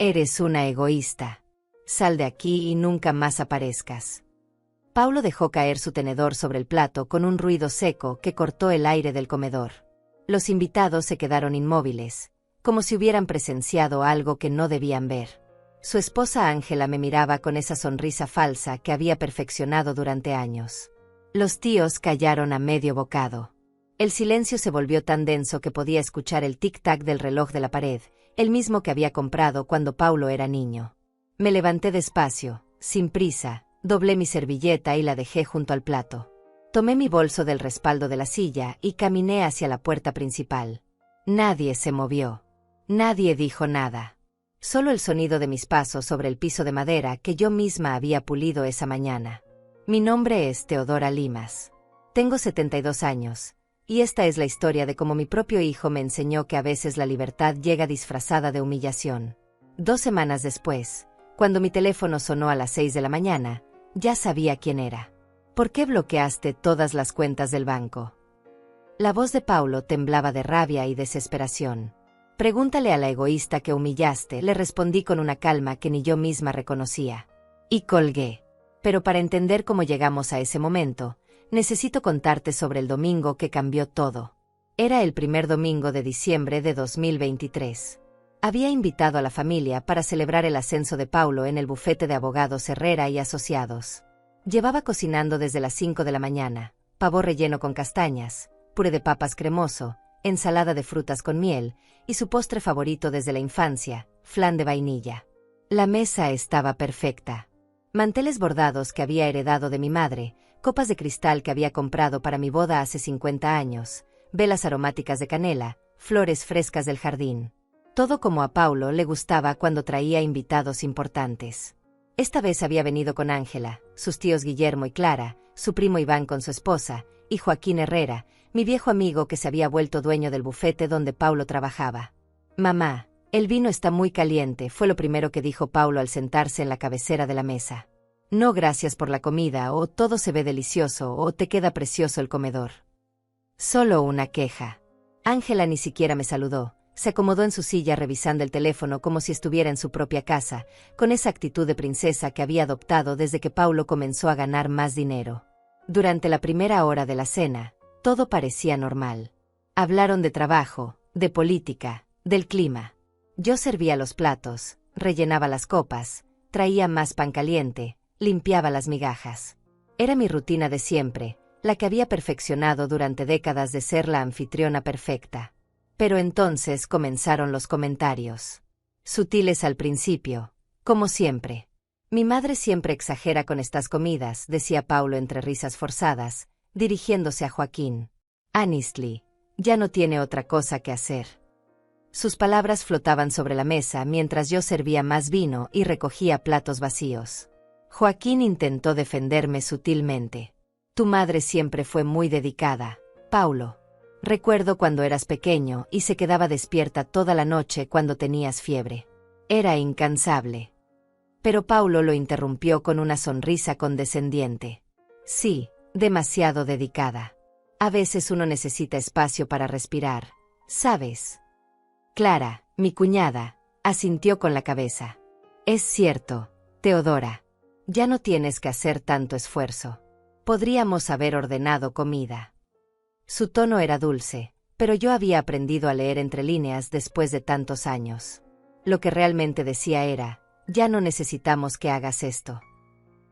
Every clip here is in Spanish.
Eres una egoísta. Sal de aquí y nunca más aparezcas. Paulo dejó caer su tenedor sobre el plato con un ruido seco que cortó el aire del comedor. Los invitados se quedaron inmóviles, como si hubieran presenciado algo que no debían ver. Su esposa Ángela me miraba con esa sonrisa falsa que había perfeccionado durante años. Los tíos callaron a medio bocado. El silencio se volvió tan denso que podía escuchar el tic-tac del reloj de la pared, el mismo que había comprado cuando Paulo era niño. Me levanté despacio, sin prisa, doblé mi servilleta y la dejé junto al plato. Tomé mi bolso del respaldo de la silla y caminé hacia la puerta principal. Nadie se movió. Nadie dijo nada. Solo el sonido de mis pasos sobre el piso de madera que yo misma había pulido esa mañana. Mi nombre es Teodora Limas. Tengo 72 años, y esta es la historia de cómo mi propio hijo me enseñó que a veces la libertad llega disfrazada de humillación. 2 semanas después, cuando mi teléfono sonó a las 6 de la mañana, ya sabía quién era. ¿Por qué bloqueaste todas las cuentas del banco? La voz de Paulo temblaba de rabia y desesperación. Pregúntale a la egoísta que humillaste, le respondí con una calma que ni yo misma reconocía. Y colgué. Pero para entender cómo llegamos a ese momento, necesito contarte sobre el domingo que cambió todo. Era el primer domingo de diciembre de 2023. Había invitado a la familia para celebrar el ascenso de Paulo en el bufete de abogados Herrera y Asociados. Llevaba cocinando desde las 5 de la mañana, pavo relleno con castañas, puré de papas cremoso, ensalada de frutas con miel, y su postre favorito desde la infancia, flan de vainilla. La mesa estaba perfecta. Manteles bordados que había heredado de mi madre, copas de cristal que había comprado para mi boda hace 50 años, velas aromáticas de canela, flores frescas del jardín. Todo como a Paulo le gustaba cuando traía invitados importantes. Esta vez había venido con Ángela, sus tíos Guillermo y Clara, su primo Iván con su esposa, y Joaquín Herrera, mi viejo amigo que se había vuelto dueño del bufete donde Paulo trabajaba. «Mamá, el vino está muy caliente», fue lo primero que dijo Paulo al sentarse en la cabecera de la mesa. «No gracias por la comida, o todo se ve delicioso, o te queda precioso el comedor». Solo una queja. Ángela ni siquiera me saludó. Se acomodó en su silla revisando el teléfono como si estuviera en su propia casa, con esa actitud de princesa que había adoptado desde que Paulo comenzó a ganar más dinero. Durante la primera hora de la cena, todo parecía normal. Hablaron de trabajo, de política, del clima. Yo servía los platos, rellenaba las copas, traía más pan caliente, limpiaba las migajas. Era mi rutina de siempre, la que había perfeccionado durante décadas de ser la anfitriona perfecta. Pero entonces comenzaron los comentarios. Sutiles al principio, como siempre. «Mi madre siempre exagera con estas comidas», decía Paulo entre risas forzadas, dirigiéndose a Joaquín. «Honestly, ya no tiene otra cosa que hacer». Sus palabras flotaban sobre la mesa mientras yo servía más vino y recogía platos vacíos. Joaquín intentó defenderme sutilmente. «Tu madre siempre fue muy dedicada, Paulo. Recuerdo cuando eras pequeño y se quedaba despierta toda la noche cuando tenías fiebre. Era incansable». Pero Paulo lo interrumpió con una sonrisa condescendiente. «Sí, demasiado dedicada. A veces uno necesita espacio para respirar, ¿sabes?» Clara, mi cuñada, asintió con la cabeza. «Es cierto, Teodora. Ya no tienes que hacer tanto esfuerzo. Podríamos haber ordenado comida». Su tono era dulce, pero yo había aprendido a leer entre líneas después de tantos años. Lo que realmente decía era: «Ya no necesitamos que hagas esto».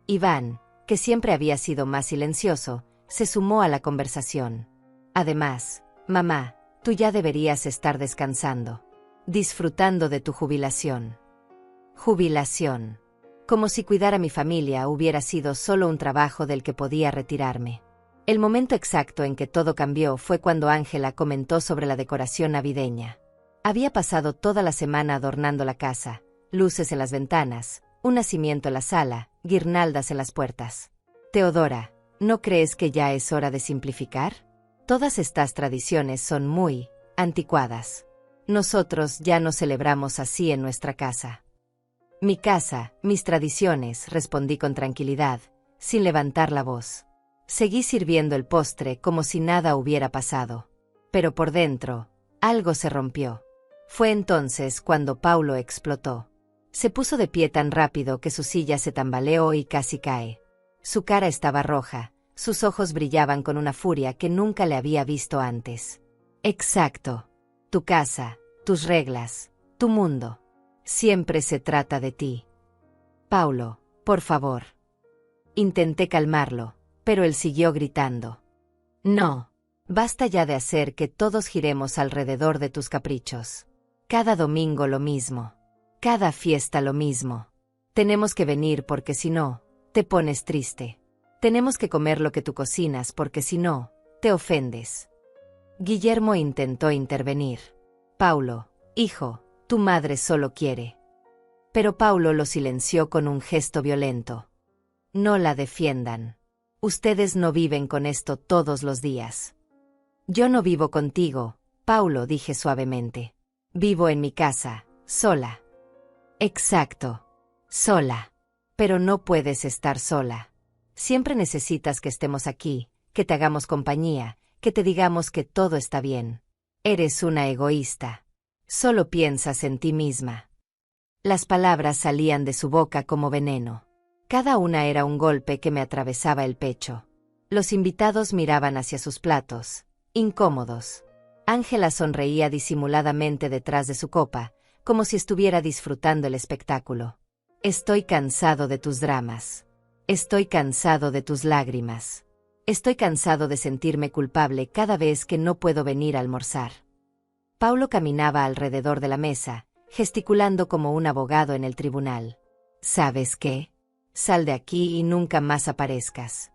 Iván, que siempre había sido más silencioso, se sumó a la conversación. «Además, mamá, tú ya deberías estar descansando, disfrutando de tu jubilación». Jubilación. Como si cuidar a mi familia hubiera sido solo un trabajo del que podía retirarme. El momento exacto en que todo cambió fue cuando Ángela comentó sobre la decoración navideña. Había pasado toda la semana adornando la casa, luces en las ventanas, un nacimiento en la sala, guirnaldas en las puertas. «Teodora, ¿no crees que ya es hora de simplificar? Todas estas tradiciones son muy anticuadas. Nosotros ya no celebramos así en nuestra casa». «Mi casa, mis tradiciones», respondí con tranquilidad, sin levantar la voz. Seguí sirviendo el postre como si nada hubiera pasado. Pero por dentro, algo se rompió. Fue entonces cuando Paulo explotó. Se puso de pie tan rápido que su silla se tambaleó y casi cae. Su cara estaba roja, sus ojos brillaban con una furia que nunca le había visto antes. Exacto. Tu casa, tus reglas, tu mundo. Siempre se trata de ti. Paulo, por favor. Intenté calmarlo, pero él siguió gritando. No. Basta ya de hacer que todos giremos alrededor de tus caprichos. Cada domingo lo mismo. Cada fiesta lo mismo. Tenemos que venir porque si no, te pones triste. Tenemos que comer lo que tú cocinas porque si no, te ofendes. Guillermo intentó intervenir. Paulo, hijo, tu madre solo quiere. Pero Paulo lo silenció con un gesto violento. No la defiendan. Ustedes no viven con esto todos los días. Yo no vivo contigo, Paulo, dije suavemente. Vivo en mi casa, sola. Exacto. Sola. Pero no puedes estar sola. Siempre necesitas que estemos aquí, que te hagamos compañía, que te digamos que todo está bien. Eres una egoísta. Solo piensas en ti misma. Las palabras salían de su boca como veneno. Cada una era un golpe que me atravesaba el pecho. Los invitados miraban hacia sus platos, incómodos. Ángela sonreía disimuladamente detrás de su copa, como si estuviera disfrutando el espectáculo. Estoy cansado de tus dramas. Estoy cansado de tus lágrimas. Estoy cansado de sentirme culpable cada vez que no puedo venir a almorzar. Paulo caminaba alrededor de la mesa, gesticulando como un abogado en el tribunal. ¿Sabes qué? Sal de aquí y nunca más aparezcas.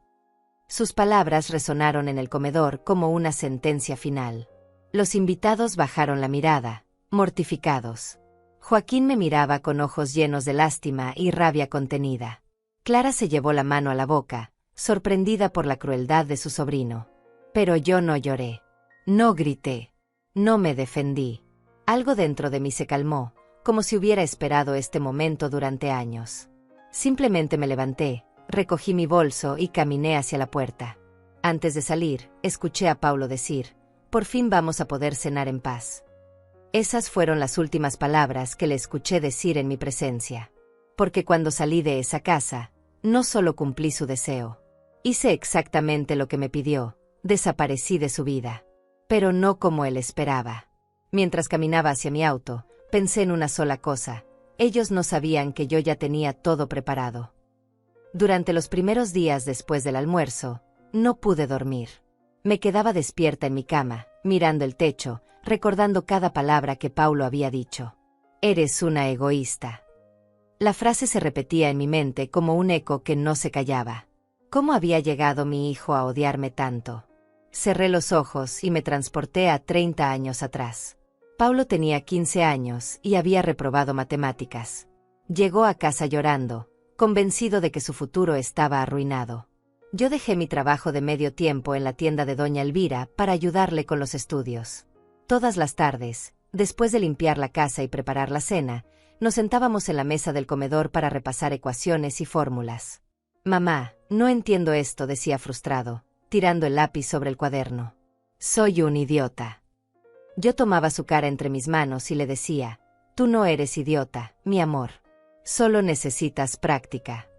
Sus palabras resonaron en el comedor como una sentencia final. Los invitados bajaron la mirada, mortificados. Joaquín me miraba con ojos llenos de lástima y rabia contenida. Clara se llevó la mano a la boca, sorprendida por la crueldad de su sobrino. Pero yo no lloré. No grité. No me defendí. Algo dentro de mí se calmó, como si hubiera esperado este momento durante años. Simplemente me levanté, recogí mi bolso y caminé hacia la puerta. Antes de salir, escuché a Paulo decir, «Por fin vamos a poder cenar en paz». Esas fueron las últimas palabras que le escuché decir en mi presencia. Porque cuando salí de esa casa, no solo cumplí su deseo. Hice exactamente lo que me pidió, desaparecí de su vida. Pero no como él esperaba. Mientras caminaba hacia mi auto, pensé en una sola cosa. Ellos no sabían que yo ya tenía todo preparado. Durante los primeros días después del almuerzo, no pude dormir. Me quedaba despierta en mi cama, mirando el techo, recordando cada palabra que Paulo había dicho. Eres una egoísta. La frase se repetía en mi mente como un eco que no se callaba. ¿Cómo había llegado mi hijo a odiarme tanto? Cerré los ojos y me transporté a 30 años atrás. Paulo tenía 15 años y había reprobado matemáticas. Llegó a casa llorando, convencido de que su futuro estaba arruinado. Yo dejé mi trabajo de medio tiempo en la tienda de doña Elvira para ayudarle con los estudios. Todas las tardes, después de limpiar la casa y preparar la cena, nos sentábamos en la mesa del comedor para repasar ecuaciones y fórmulas. «Mamá, no entiendo esto», decía frustrado, tirando el lápiz sobre el cuaderno. «Soy un idiota». Yo tomaba su cara entre mis manos y le decía, «Tú no eres idiota, mi amor. Solo necesitas práctica».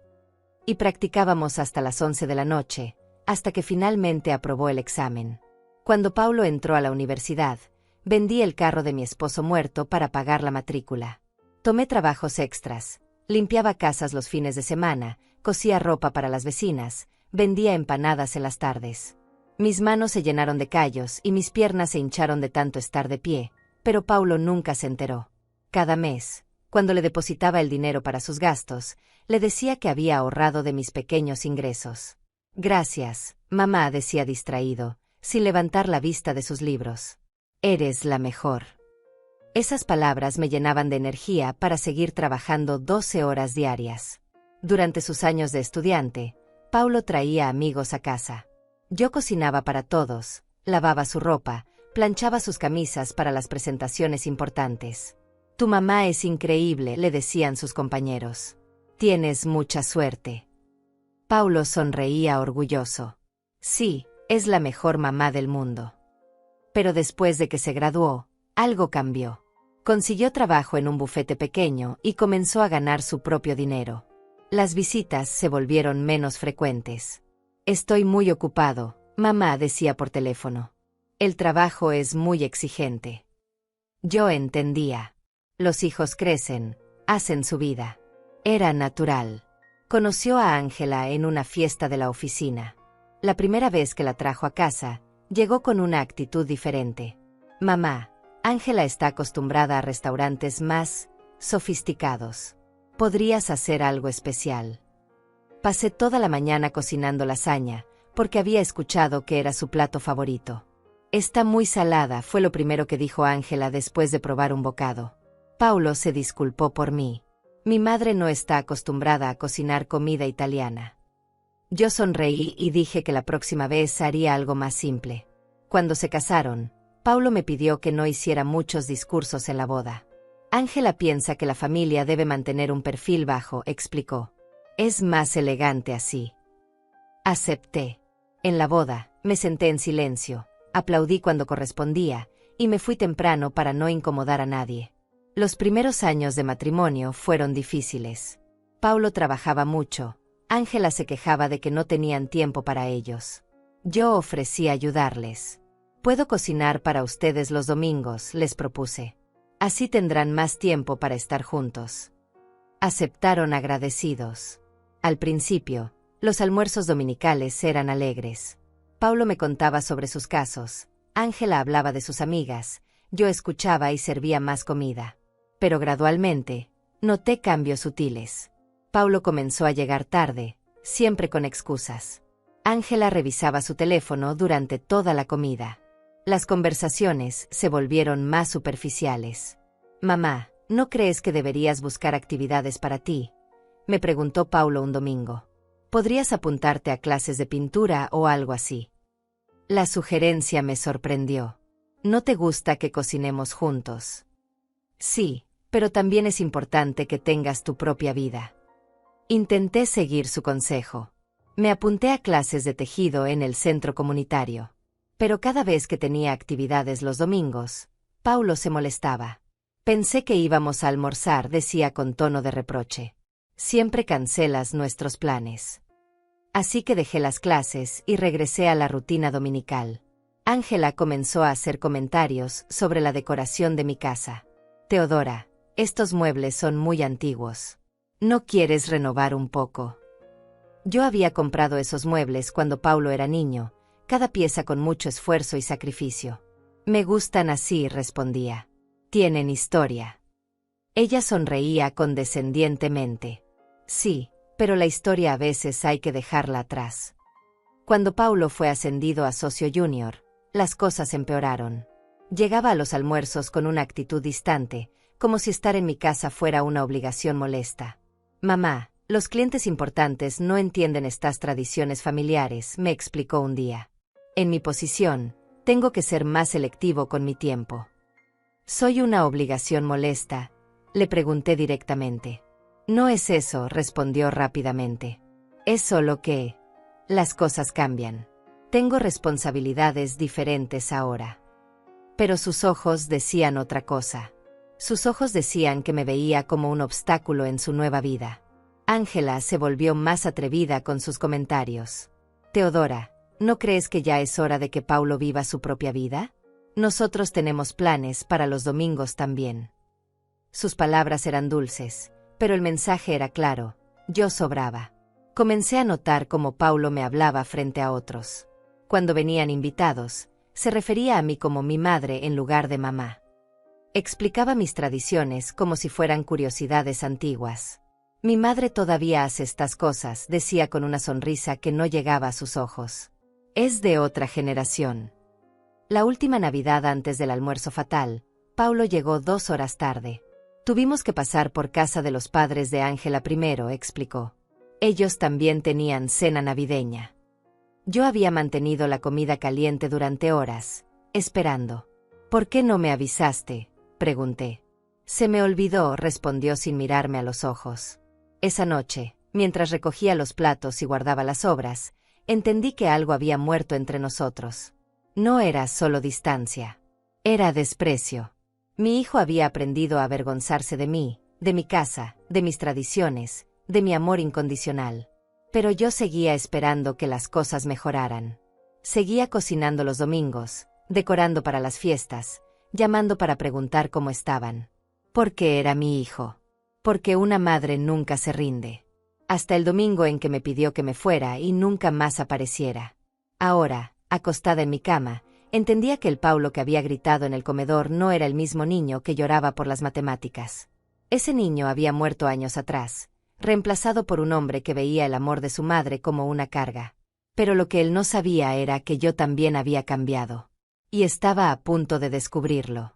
Y practicábamos hasta las 11 de la noche, hasta que finalmente aprobó el examen. Cuando Paulo entró a la universidad, vendí el carro de mi esposo muerto para pagar la matrícula. Tomé trabajos extras, limpiaba casas los fines de semana, cosía ropa para las vecinas, vendía empanadas en las tardes. Mis manos se llenaron de callos y mis piernas se hincharon de tanto estar de pie, pero Paulo nunca se enteró. Cada mes, cuando le depositaba el dinero para sus gastos, le decía que había ahorrado de mis pequeños ingresos. «Gracias, mamá», decía distraído, sin levantar la vista de sus libros. «Eres la mejor». Esas palabras me llenaban de energía para seguir trabajando 12 horas diarias. Durante sus años de estudiante, Paulo traía amigos a casa. Yo cocinaba para todos, lavaba su ropa, planchaba sus camisas para las presentaciones importantes. «Tu mamá es increíble», le decían sus compañeros. «Tienes mucha suerte». Paulo sonreía orgulloso. «Sí, es la mejor mamá del mundo». Pero después de que se graduó, algo cambió. Consiguió trabajo en un bufete pequeño y comenzó a ganar su propio dinero. Las visitas se volvieron menos frecuentes. Estoy muy ocupado, mamá decía por teléfono. El trabajo es muy exigente. Yo entendía. Los hijos crecen, hacen su vida. Era natural. Conoció a Ángela en una fiesta de la oficina. La primera vez que la trajo a casa, llegó con una actitud diferente. Mamá, Ángela está acostumbrada a restaurantes más sofisticados. ¿Podrías hacer algo especial? Pasé toda la mañana cocinando lasaña, porque había escuchado que era su plato favorito. Está muy salada, fue lo primero que dijo Ángela después de probar un bocado. Paulo se disculpó por mí. Mi madre no está acostumbrada a cocinar comida italiana. Yo sonreí y dije que la próxima vez haría algo más simple. Cuando se casaron, Paulo me pidió que no hiciera muchos discursos en la boda. Ángela piensa que la familia debe mantener un perfil bajo, explicó. Es más elegante así. Acepté. En la boda, me senté en silencio, aplaudí cuando correspondía, y me fui temprano para no incomodar a nadie. Los primeros años de matrimonio fueron difíciles. Paulo trabajaba mucho, Ángela se quejaba de que no tenían tiempo para ellos. Yo ofrecí ayudarles. Puedo cocinar para ustedes los domingos, les propuse. Así tendrán más tiempo para estar juntos. Aceptaron agradecidos. Al principio, los almuerzos dominicales eran alegres. Paulo me contaba sobre sus casos, Ángela hablaba de sus amigas, yo escuchaba y servía más comida. Pero gradualmente, noté cambios sutiles. Paulo comenzó a llegar tarde, siempre con excusas. Ángela revisaba su teléfono durante toda la comida. Las conversaciones se volvieron más superficiales. Mamá, ¿no crees que deberías buscar actividades para ti?, me preguntó Paulo un domingo. ¿Podrías apuntarte a clases de pintura o algo así? La sugerencia me sorprendió. ¿No te gusta que cocinemos juntos? Sí, pero también es importante que tengas tu propia vida. Intenté seguir su consejo. Me apunté a clases de tejido en el centro comunitario. Pero cada vez que tenía actividades los domingos, Paulo se molestaba. Pensé que íbamos a almorzar, decía con tono de reproche. Siempre cancelas nuestros planes. Así que dejé las clases y regresé a la rutina dominical. Ángela comenzó a hacer comentarios sobre la decoración de mi casa. Teodora, estos muebles son muy antiguos. ¿No quieres renovar un poco? Yo había comprado esos muebles cuando Paulo era niño, cada pieza con mucho esfuerzo y sacrificio. Me gustan así, respondía. Tienen historia. Ella sonreía condescendientemente. Sí, pero la historia a veces hay que dejarla atrás. Cuando Paulo fue ascendido a socio junior, las cosas empeoraron. Llegaba a los almuerzos con una actitud distante, como si estar en mi casa fuera una obligación molesta. Mamá, los clientes importantes no entienden estas tradiciones familiares, me explicó un día. En mi posición, tengo que ser más selectivo con mi tiempo. ¿Soy una obligación molesta?, le pregunté directamente. No es eso, respondió rápidamente. Es solo que las cosas cambian. Tengo responsabilidades diferentes ahora. Pero sus ojos decían otra cosa. Sus ojos decían que me veía como un obstáculo en su nueva vida. Ángela se volvió más atrevida con sus comentarios. Teodora, ¿no crees que ya es hora de que Paulo viva su propia vida? Nosotros tenemos planes para los domingos también. Sus palabras eran dulces, pero el mensaje era claro, yo sobraba. Comencé a notar cómo Paulo me hablaba frente a otros. Cuando venían invitados, se refería a mí como mi madre en lugar de mamá. Explicaba mis tradiciones como si fueran curiosidades antiguas. Mi madre todavía hace estas cosas, decía con una sonrisa que no llegaba a sus ojos. Es de otra generación. La última Navidad antes del almuerzo fatal, Paulo llegó 2 horas tarde. Tuvimos que pasar por casa de los padres de Ángela primero, explicó. Ellos también tenían cena navideña. Yo había mantenido la comida caliente durante horas, esperando. ¿Por qué no me avisaste?, pregunté. Se me olvidó, respondió sin mirarme a los ojos. Esa noche, mientras recogía los platos y guardaba las sobras, entendí que algo había muerto entre nosotros. No era solo distancia. Era desprecio. Mi hijo había aprendido a avergonzarse de mí, de mi casa, de mis tradiciones, de mi amor incondicional. Pero yo seguía esperando que las cosas mejoraran. Seguía cocinando los domingos, decorando para las fiestas, llamando para preguntar cómo estaban. Porque era mi hijo. Porque una madre nunca se rinde. Hasta el domingo en que me pidió que me fuera y nunca más apareciera. Ahora, acostada en mi cama, entendía que el Paulo que había gritado en el comedor no era el mismo niño que lloraba por las matemáticas. Ese niño había muerto años atrás, reemplazado por un hombre que veía el amor de su madre como una carga. Pero lo que él no sabía era que yo también había cambiado. Y estaba a punto de descubrirlo.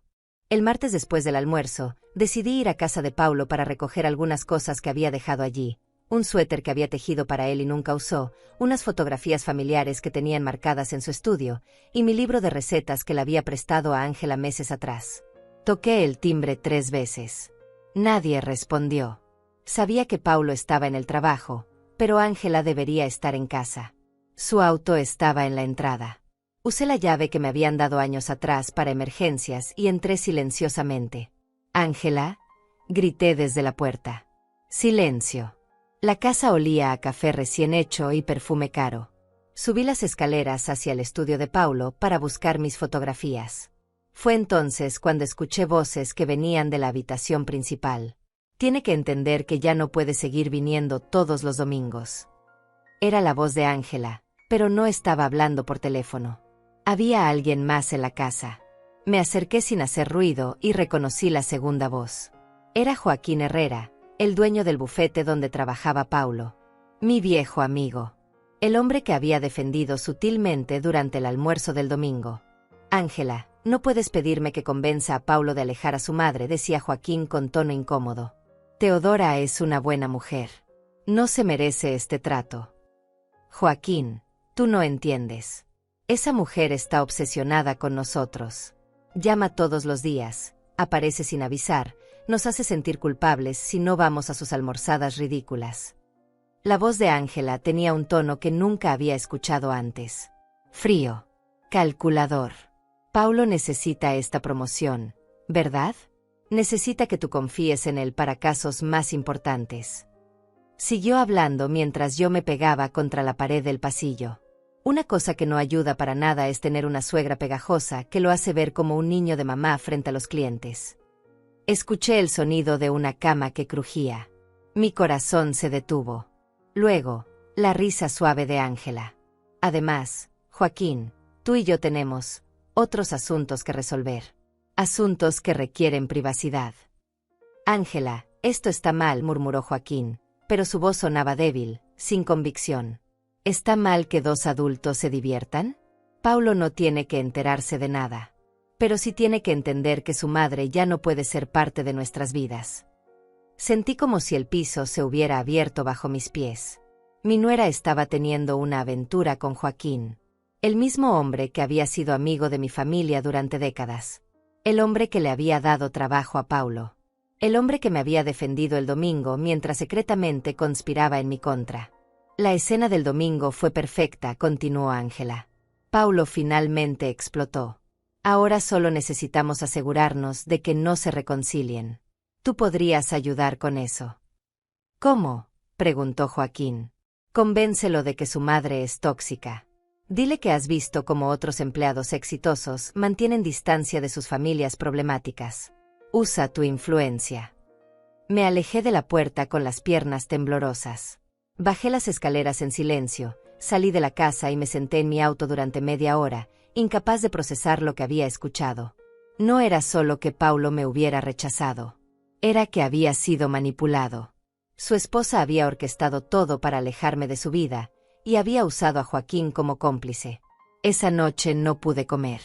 El martes después del almuerzo, decidí ir a casa de Paulo para recoger algunas cosas que había dejado allí. Un suéter que había tejido para él y nunca usó, unas fotografías familiares que tenía enmarcadas en su estudio, y mi libro de recetas que le había prestado a Ángela meses atrás. Toqué el timbre 3 veces. Nadie respondió. Sabía que Paulo estaba en el trabajo, pero Ángela debería estar en casa. Su auto estaba en la entrada. Usé la llave que me habían dado años atrás para emergencias y entré silenciosamente. «Ángela», grité desde la puerta. Silencio. La casa olía a café recién hecho y perfume caro. Subí las escaleras hacia el estudio de Paulo para buscar mis fotografías. Fue entonces cuando escuché voces que venían de la habitación principal. Tiene que entender que ya no puede seguir viniendo todos los domingos. Era la voz de Ángela, pero no estaba hablando por teléfono. Había alguien más en la casa. Me acerqué sin hacer ruido y reconocí la segunda voz. Era Joaquín Herrera, el dueño del bufete donde trabajaba Paulo. Mi viejo amigo. El hombre que había defendido sutilmente durante el almuerzo del domingo. «Ángela, no puedes pedirme que convenza a Paulo de alejar a su madre», decía Joaquín con tono incómodo. «Teodora es una buena mujer. No se merece este trato». «Joaquín, tú no entiendes. Esa mujer está obsesionada con nosotros. Llama todos los días, aparece sin avisar, nos hace sentir culpables si no vamos a sus almorzadas ridículas». La voz de Ángela tenía un tono que nunca había escuchado antes. Frío. Calculador. «Paulo necesita esta promoción, ¿verdad? Necesita que tú confíes en él para casos más importantes». Siguió hablando mientras yo me pegaba contra la pared del pasillo. Una cosa que no ayuda para nada es tener una suegra pegajosa que lo hace ver como un niño de mamá frente a los clientes. Escuché el sonido de una cama que crujía. Mi corazón se detuvo. Luego, la risa suave de Ángela. «Además, Joaquín, tú y yo tenemos otros asuntos que resolver. Asuntos que requieren privacidad». «Ángela, esto está mal», murmuró Joaquín, pero su voz sonaba débil, sin convicción. «¿Está mal que dos adultos se diviertan? Paulo no tiene que enterarse de nada. Pero sí tiene que entender que su madre ya no puede ser parte de nuestras vidas». Sentí como si el piso se hubiera abierto bajo mis pies. Mi nuera estaba teniendo una aventura con Joaquín. El mismo hombre que había sido amigo de mi familia durante décadas. El hombre que le había dado trabajo a Paulo. El hombre que me había defendido el domingo mientras secretamente conspiraba en mi contra. «La escena del domingo fue perfecta», continuó Ángela. «Paulo finalmente explotó. Ahora solo necesitamos asegurarnos de que no se reconcilien. Tú podrías ayudar con eso». «¿Cómo?», preguntó Joaquín. «Convéncelo de que su madre es tóxica. Dile que has visto cómo otros empleados exitosos mantienen distancia de sus familias problemáticas. Usa tu influencia». Me alejé de la puerta con las piernas temblorosas. Bajé las escaleras en silencio, salí de la casa y me senté en mi auto durante media hora, incapaz de procesar lo que había escuchado. No era solo que Paulo me hubiera rechazado. Era que había sido manipulado. Su esposa había orquestado todo para alejarme de su vida, y había usado a Joaquín como cómplice. Esa noche no pude comer.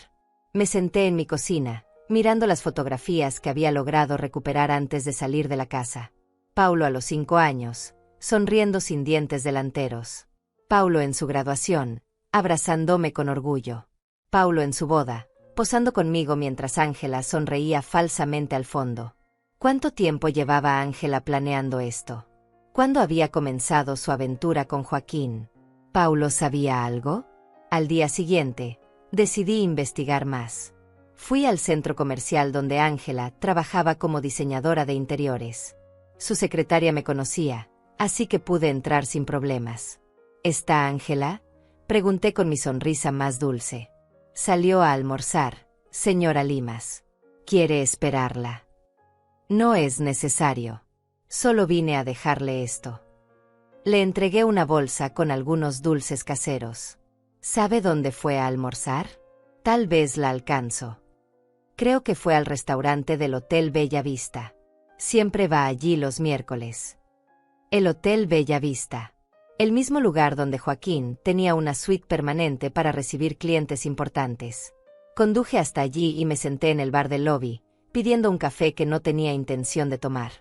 Me senté en mi cocina, mirando las fotografías que había logrado recuperar antes de salir de la casa. Paulo a los 5 años, sonriendo sin dientes delanteros. Paulo en su graduación, abrazándome con orgullo. Paulo en su boda, posando conmigo mientras Ángela sonreía falsamente al fondo. ¿Cuánto tiempo llevaba Ángela planeando esto? ¿Cuándo había comenzado su aventura con Joaquín? ¿Paulo sabía algo? Al día siguiente, decidí investigar más. Fui al centro comercial donde Ángela trabajaba como diseñadora de interiores. Su secretaria me conocía, así que pude entrar sin problemas. ¿Está Ángela?, pregunté con mi sonrisa más dulce. Salió a almorzar, señora Limas. ¿Quiere esperarla? No es necesario. Solo vine a dejarle esto. Le entregué una bolsa con algunos dulces caseros. ¿Sabe dónde fue a almorzar? Tal vez la alcanzo. Creo que fue al restaurante del Hotel Bella Vista. Siempre va allí los miércoles. El Hotel Bella Vista. El mismo lugar donde Joaquín tenía una suite permanente para recibir clientes importantes. Conduje hasta allí y me senté en el bar del lobby, pidiendo un café que no tenía intención de tomar.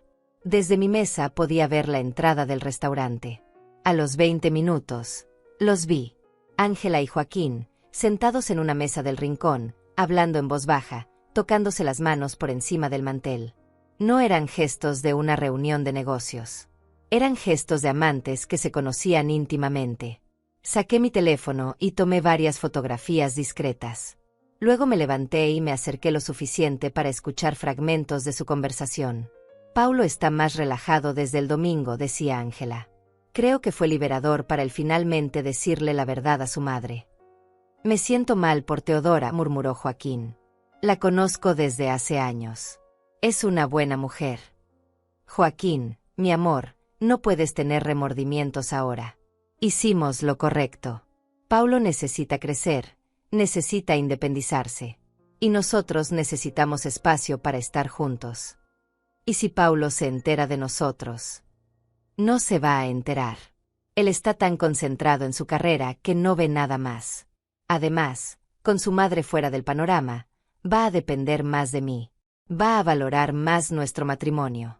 Desde mi mesa podía ver la entrada del restaurante. A los 20 minutos, los vi. Ángela y Joaquín, sentados en una mesa del rincón, hablando en voz baja, tocándose las manos por encima del mantel. No eran gestos de una reunión de negocios. Eran gestos de amantes que se conocían íntimamente. Saqué mi teléfono y tomé varias fotografías discretas. Luego me levanté y me acerqué lo suficiente para escuchar fragmentos de su conversación. Paulo está más relajado desde el domingo, decía Ángela. Creo que fue liberador para él finalmente decirle la verdad a su madre. Me siento mal por Teodora, murmuró Joaquín. La conozco desde hace años. Es una buena mujer. Joaquín, mi amor, no puedes tener remordimientos ahora. Hicimos lo correcto. Paulo necesita crecer, necesita independizarse. Y nosotros necesitamos espacio para estar juntos. ¿Y si Paulo se entera de nosotros? No se va a enterar. Él está tan concentrado en su carrera que no ve nada más. Además, con su madre fuera del panorama, va a depender más de mí. Va a valorar más nuestro matrimonio.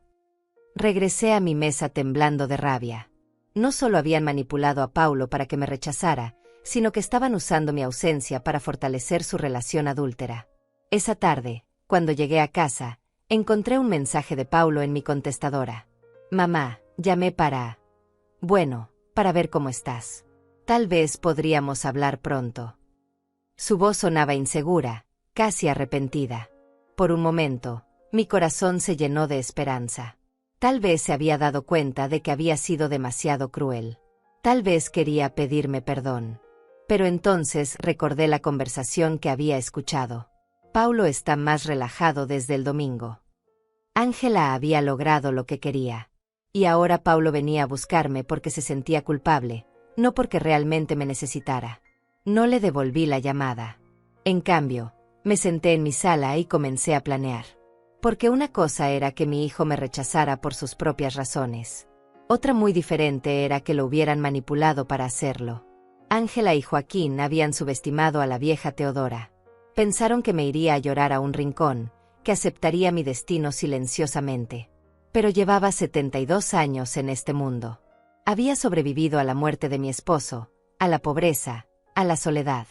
Regresé a mi mesa temblando de rabia. No solo habían manipulado a Paulo para que me rechazara, sino que estaban usando mi ausencia para fortalecer su relación adúltera. Esa tarde, cuando llegué a casa, encontré un mensaje de Paulo en mi contestadora. Mamá, llamé para ver cómo estás. Tal vez podríamos hablar pronto. Su voz sonaba insegura, casi arrepentida. Por un momento, mi corazón se llenó de esperanza. Tal vez se había dado cuenta de que había sido demasiado cruel. Tal vez quería pedirme perdón. Pero entonces recordé la conversación que había escuchado. Paulo está más relajado desde el domingo. Ángela había logrado lo que quería. Y ahora Paulo venía a buscarme porque se sentía culpable, no porque realmente me necesitara. No le devolví la llamada. En cambio, me senté en mi sala y comencé a planear. Porque una cosa era que mi hijo me rechazara por sus propias razones. Otra muy diferente era que lo hubieran manipulado para hacerlo. Ángela y Joaquín habían subestimado a la vieja Teodora. Pensaron que me iría a llorar a un rincón, que aceptaría mi destino silenciosamente. Pero llevaba 72 años en este mundo. Había sobrevivido a la muerte de mi esposo, a la pobreza, a la soledad.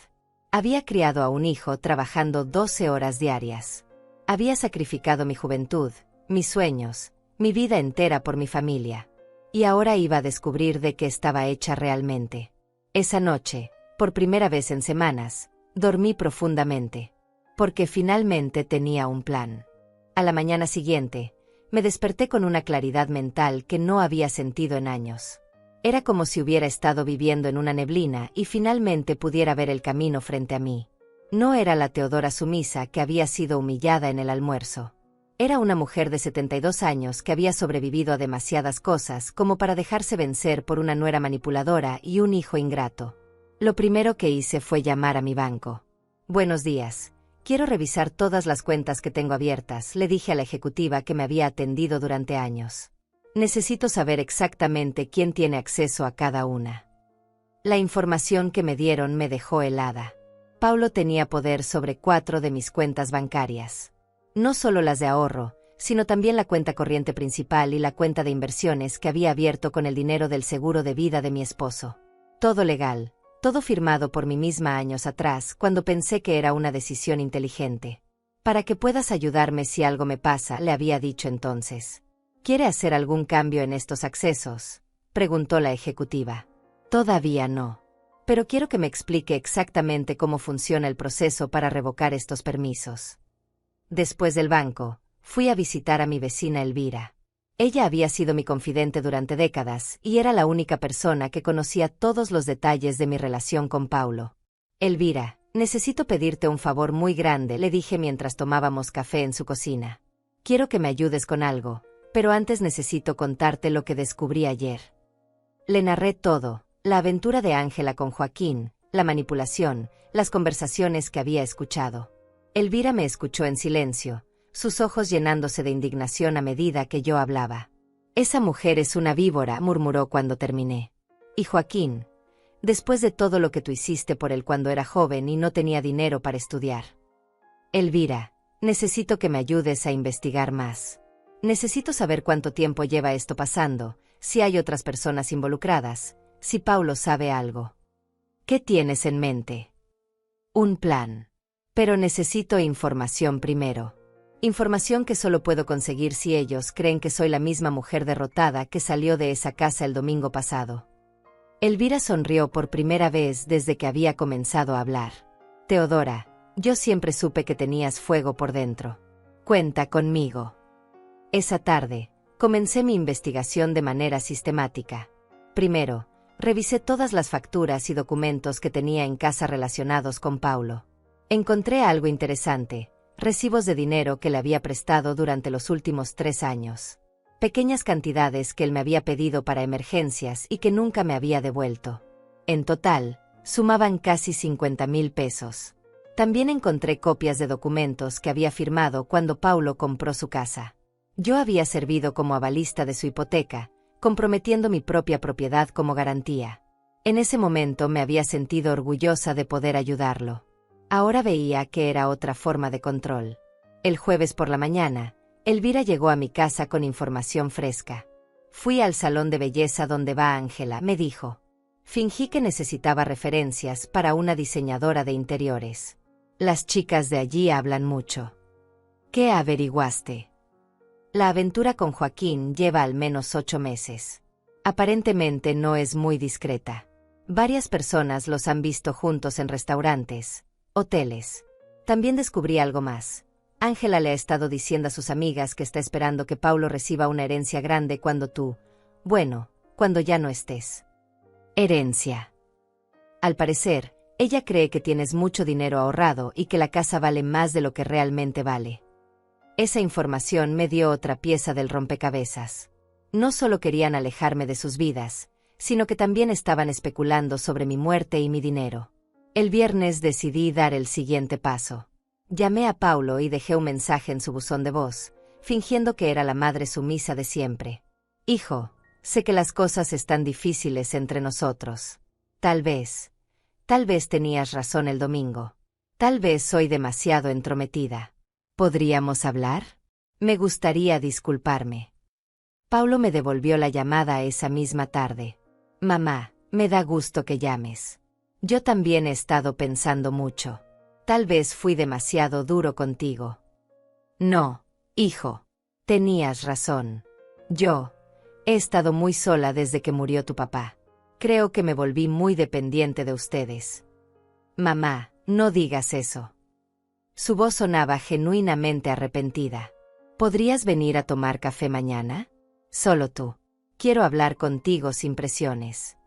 Había criado a un hijo trabajando 12 horas diarias. Había sacrificado mi juventud, mis sueños, mi vida entera por mi familia. Y ahora iba a descubrir de qué estaba hecha realmente. Esa noche, por primera vez en semanas, dormí profundamente. Porque finalmente tenía un plan. A la mañana siguiente, me desperté con una claridad mental que no había sentido en años. Era como si hubiera estado viviendo en una neblina y finalmente pudiera ver el camino frente a mí. No era la Teodora sumisa que había sido humillada en el almuerzo. Era una mujer de 72 años que había sobrevivido a demasiadas cosas como para dejarse vencer por una nuera manipuladora y un hijo ingrato. Lo primero que hice fue llamar a mi banco. Buenos días. Quiero revisar todas las cuentas que tengo abiertas, le dije a la ejecutiva que me había atendido durante años. Necesito saber exactamente quién tiene acceso a cada una. La información que me dieron me dejó helada. Paulo tenía poder sobre 4 de mis cuentas bancarias. No solo las de ahorro, sino también la cuenta corriente principal y la cuenta de inversiones que había abierto con el dinero del seguro de vida de mi esposo. Todo legal, todo firmado por mí misma años atrás, cuando pensé que era una decisión inteligente. Para que puedas ayudarme si algo me pasa, le había dicho entonces. ¿Quiere hacer algún cambio en estos accesos?, preguntó la ejecutiva. Todavía no. Pero quiero que me explique exactamente cómo funciona el proceso para revocar estos permisos. Después del banco, fui a visitar a mi vecina Elvira. Ella había sido mi confidente durante décadas y era la única persona que conocía todos los detalles de mi relación con Paulo. Elvira, necesito pedirte un favor muy grande, le dije mientras tomábamos café en su cocina. Quiero que me ayudes con algo, pero antes necesito contarte lo que descubrí ayer. Le narré todo, la aventura de Ángela con Joaquín, la manipulación, las conversaciones que había escuchado. Elvira me escuchó en silencio, sus ojos llenándose de indignación a medida que yo hablaba. Esa mujer es una víbora, murmuró cuando terminé. Y Joaquín, después de todo lo que tú hiciste por él cuando era joven y no tenía dinero para estudiar. Elvira, necesito que me ayudes a investigar más. Necesito saber cuánto tiempo lleva esto pasando, si hay otras personas involucradas, si Paulo sabe algo. ¿Qué tienes en mente? Un plan. Pero necesito información primero. Información que solo puedo conseguir si ellos creen que soy la misma mujer derrotada que salió de esa casa el domingo pasado. Elvira sonrió por primera vez desde que había comenzado a hablar. Teodora, yo siempre supe que tenías fuego por dentro. Cuenta conmigo. Esa tarde, comencé mi investigación de manera sistemática. Primero, revisé todas las facturas y documentos que tenía en casa relacionados con Paulo. Encontré algo interesante. Recibos de dinero que le había prestado durante los últimos 3 años. Pequeñas cantidades que él me había pedido para emergencias y que nunca me había devuelto. En total, sumaban casi 50,000 pesos. También encontré copias de documentos que había firmado cuando Paulo compró su casa. Yo había servido como avalista de su hipoteca, comprometiendo mi propia propiedad como garantía. En ese momento me había sentido orgullosa de poder ayudarlo. Ahora veía que era otra forma de control. El jueves por la mañana, Elvira llegó a mi casa con información fresca. Fui al salón de belleza donde va Ángela, me dijo. Fingí que necesitaba referencias para una diseñadora de interiores. Las chicas de allí hablan mucho. ¿Qué averiguaste? La aventura con Joaquín lleva al menos 8 meses. Aparentemente no es muy discreta. Varias personas los han visto juntos en restaurantes, hoteles. También descubrí algo más. Ángela le ha estado diciendo a sus amigas que está esperando que Paulo reciba una herencia grande cuando ya no estés. Herencia. Al parecer, ella cree que tienes mucho dinero ahorrado y que la casa vale más de lo que realmente vale. Esa información me dio otra pieza del rompecabezas. No solo querían alejarme de sus vidas, sino que también estaban especulando sobre mi muerte y mi dinero. El viernes decidí dar el siguiente paso. Llamé a Paulo y dejé un mensaje en su buzón de voz, fingiendo que era la madre sumisa de siempre. Hijo, sé que las cosas están difíciles entre nosotros. Tal vez tenías razón el domingo. Tal vez soy demasiado entrometida. ¿Podríamos hablar? Me gustaría disculparme. Paulo me devolvió la llamada esa misma tarde. Mamá, me da gusto que llames. Yo también he estado pensando mucho. Tal vez fui demasiado duro contigo. No, hijo. Tenías razón. Yo he estado muy sola desde que murió tu papá. Creo que me volví muy dependiente de ustedes. Mamá, no digas eso. Su voz sonaba genuinamente arrepentida. ¿Podrías venir a tomar café mañana? Solo tú. Quiero hablar contigo sin presiones.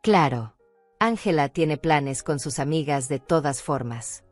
Claro. Ángela tiene planes con sus amigas de todas formas.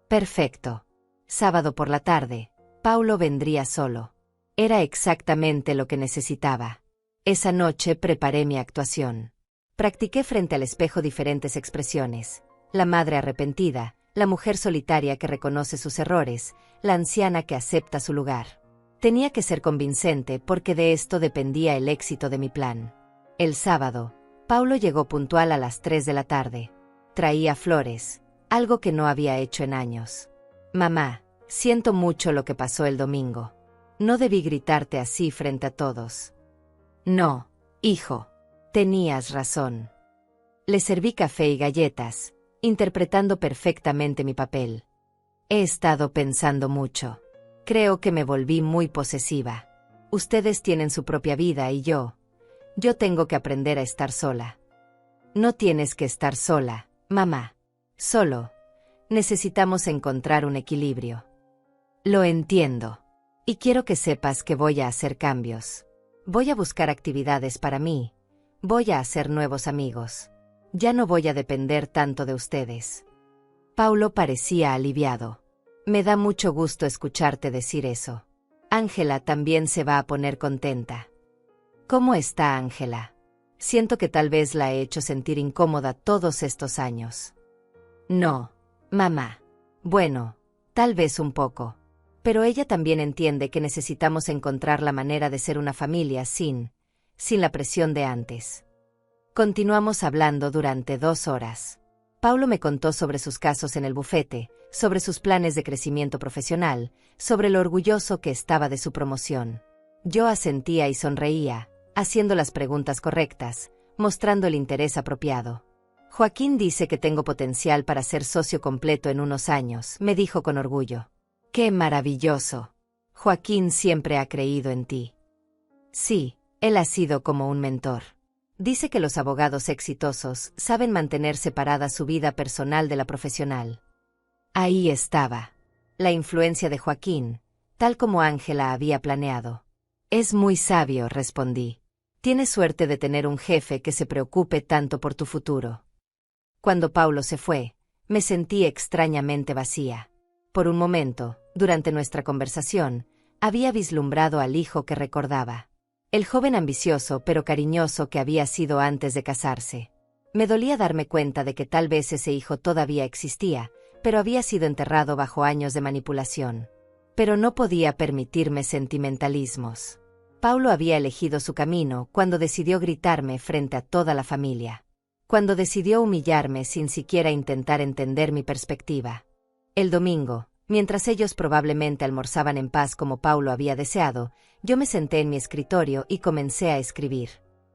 Perfecto. Sábado por la tarde, Paulo vendría solo. Era exactamente lo que necesitaba. Esa noche preparé mi actuación. Practiqué frente al espejo diferentes expresiones. La madre arrepentida, la mujer solitaria que reconoce sus errores, la anciana que acepta su lugar. Tenía que ser convincente porque de esto dependía el éxito de mi plan. El sábado, Paulo llegó puntual a las 3 de la tarde. Traía flores, algo que no había hecho en años. Mamá, siento mucho lo que pasó el domingo. No debí gritarte así frente a todos. No, hijo, tenías razón. Le serví café y galletas, interpretando perfectamente mi papel. He estado pensando mucho. Creo que me volví muy posesiva. Ustedes tienen su propia vida y yo tengo que aprender a estar sola. No tienes que estar sola, mamá. Solo necesitamos encontrar un equilibrio. Lo entiendo. Y quiero que sepas que voy a hacer cambios. Voy a buscar actividades para mí. Voy a hacer nuevos amigos. Ya no voy a depender tanto de ustedes. Paulo parecía aliviado. Me da mucho gusto escucharte decir eso. Ángela también se va a poner contenta. ¿Cómo está Ángela? Siento que tal vez la he hecho sentir incómoda todos estos años. No, mamá. Bueno, tal vez un poco. Pero ella también entiende que necesitamos encontrar la manera de ser una familia sin la presión de antes. Continuamos hablando durante 2 horas. Paulo me contó sobre sus casos en el bufete, sobre sus planes de crecimiento profesional, sobre lo orgulloso que estaba de su promoción. Yo asentía y sonreía, haciendo las preguntas correctas, mostrando el interés apropiado. Joaquín dice que tengo potencial para ser socio completo en unos años, me dijo con orgullo. ¡Qué maravilloso! Joaquín siempre ha creído en ti. Sí, él ha sido como un mentor. Dice que los abogados exitosos saben mantener separada su vida personal de la profesional. Ahí estaba. La influencia de Joaquín, tal como Ángela había planeado. Es muy sabio, respondí. Tienes suerte de tener un jefe que se preocupe tanto por tu futuro. Cuando Paulo se fue, me sentí extrañamente vacía. Por un momento, durante nuestra conversación, había vislumbrado al hijo que recordaba. El joven ambicioso pero cariñoso que había sido antes de casarse. Me dolía darme cuenta de que tal vez ese hijo todavía existía, pero había sido enterrado bajo años de manipulación. Pero no podía permitirme sentimentalismos. Paulo había elegido su camino cuando decidió gritarme frente a toda la familia. Cuando decidió humillarme sin siquiera intentar entender mi perspectiva. El domingo, mientras ellos probablemente almorzaban en paz como Paulo había deseado, yo me senté en mi escritorio y comencé a escribir.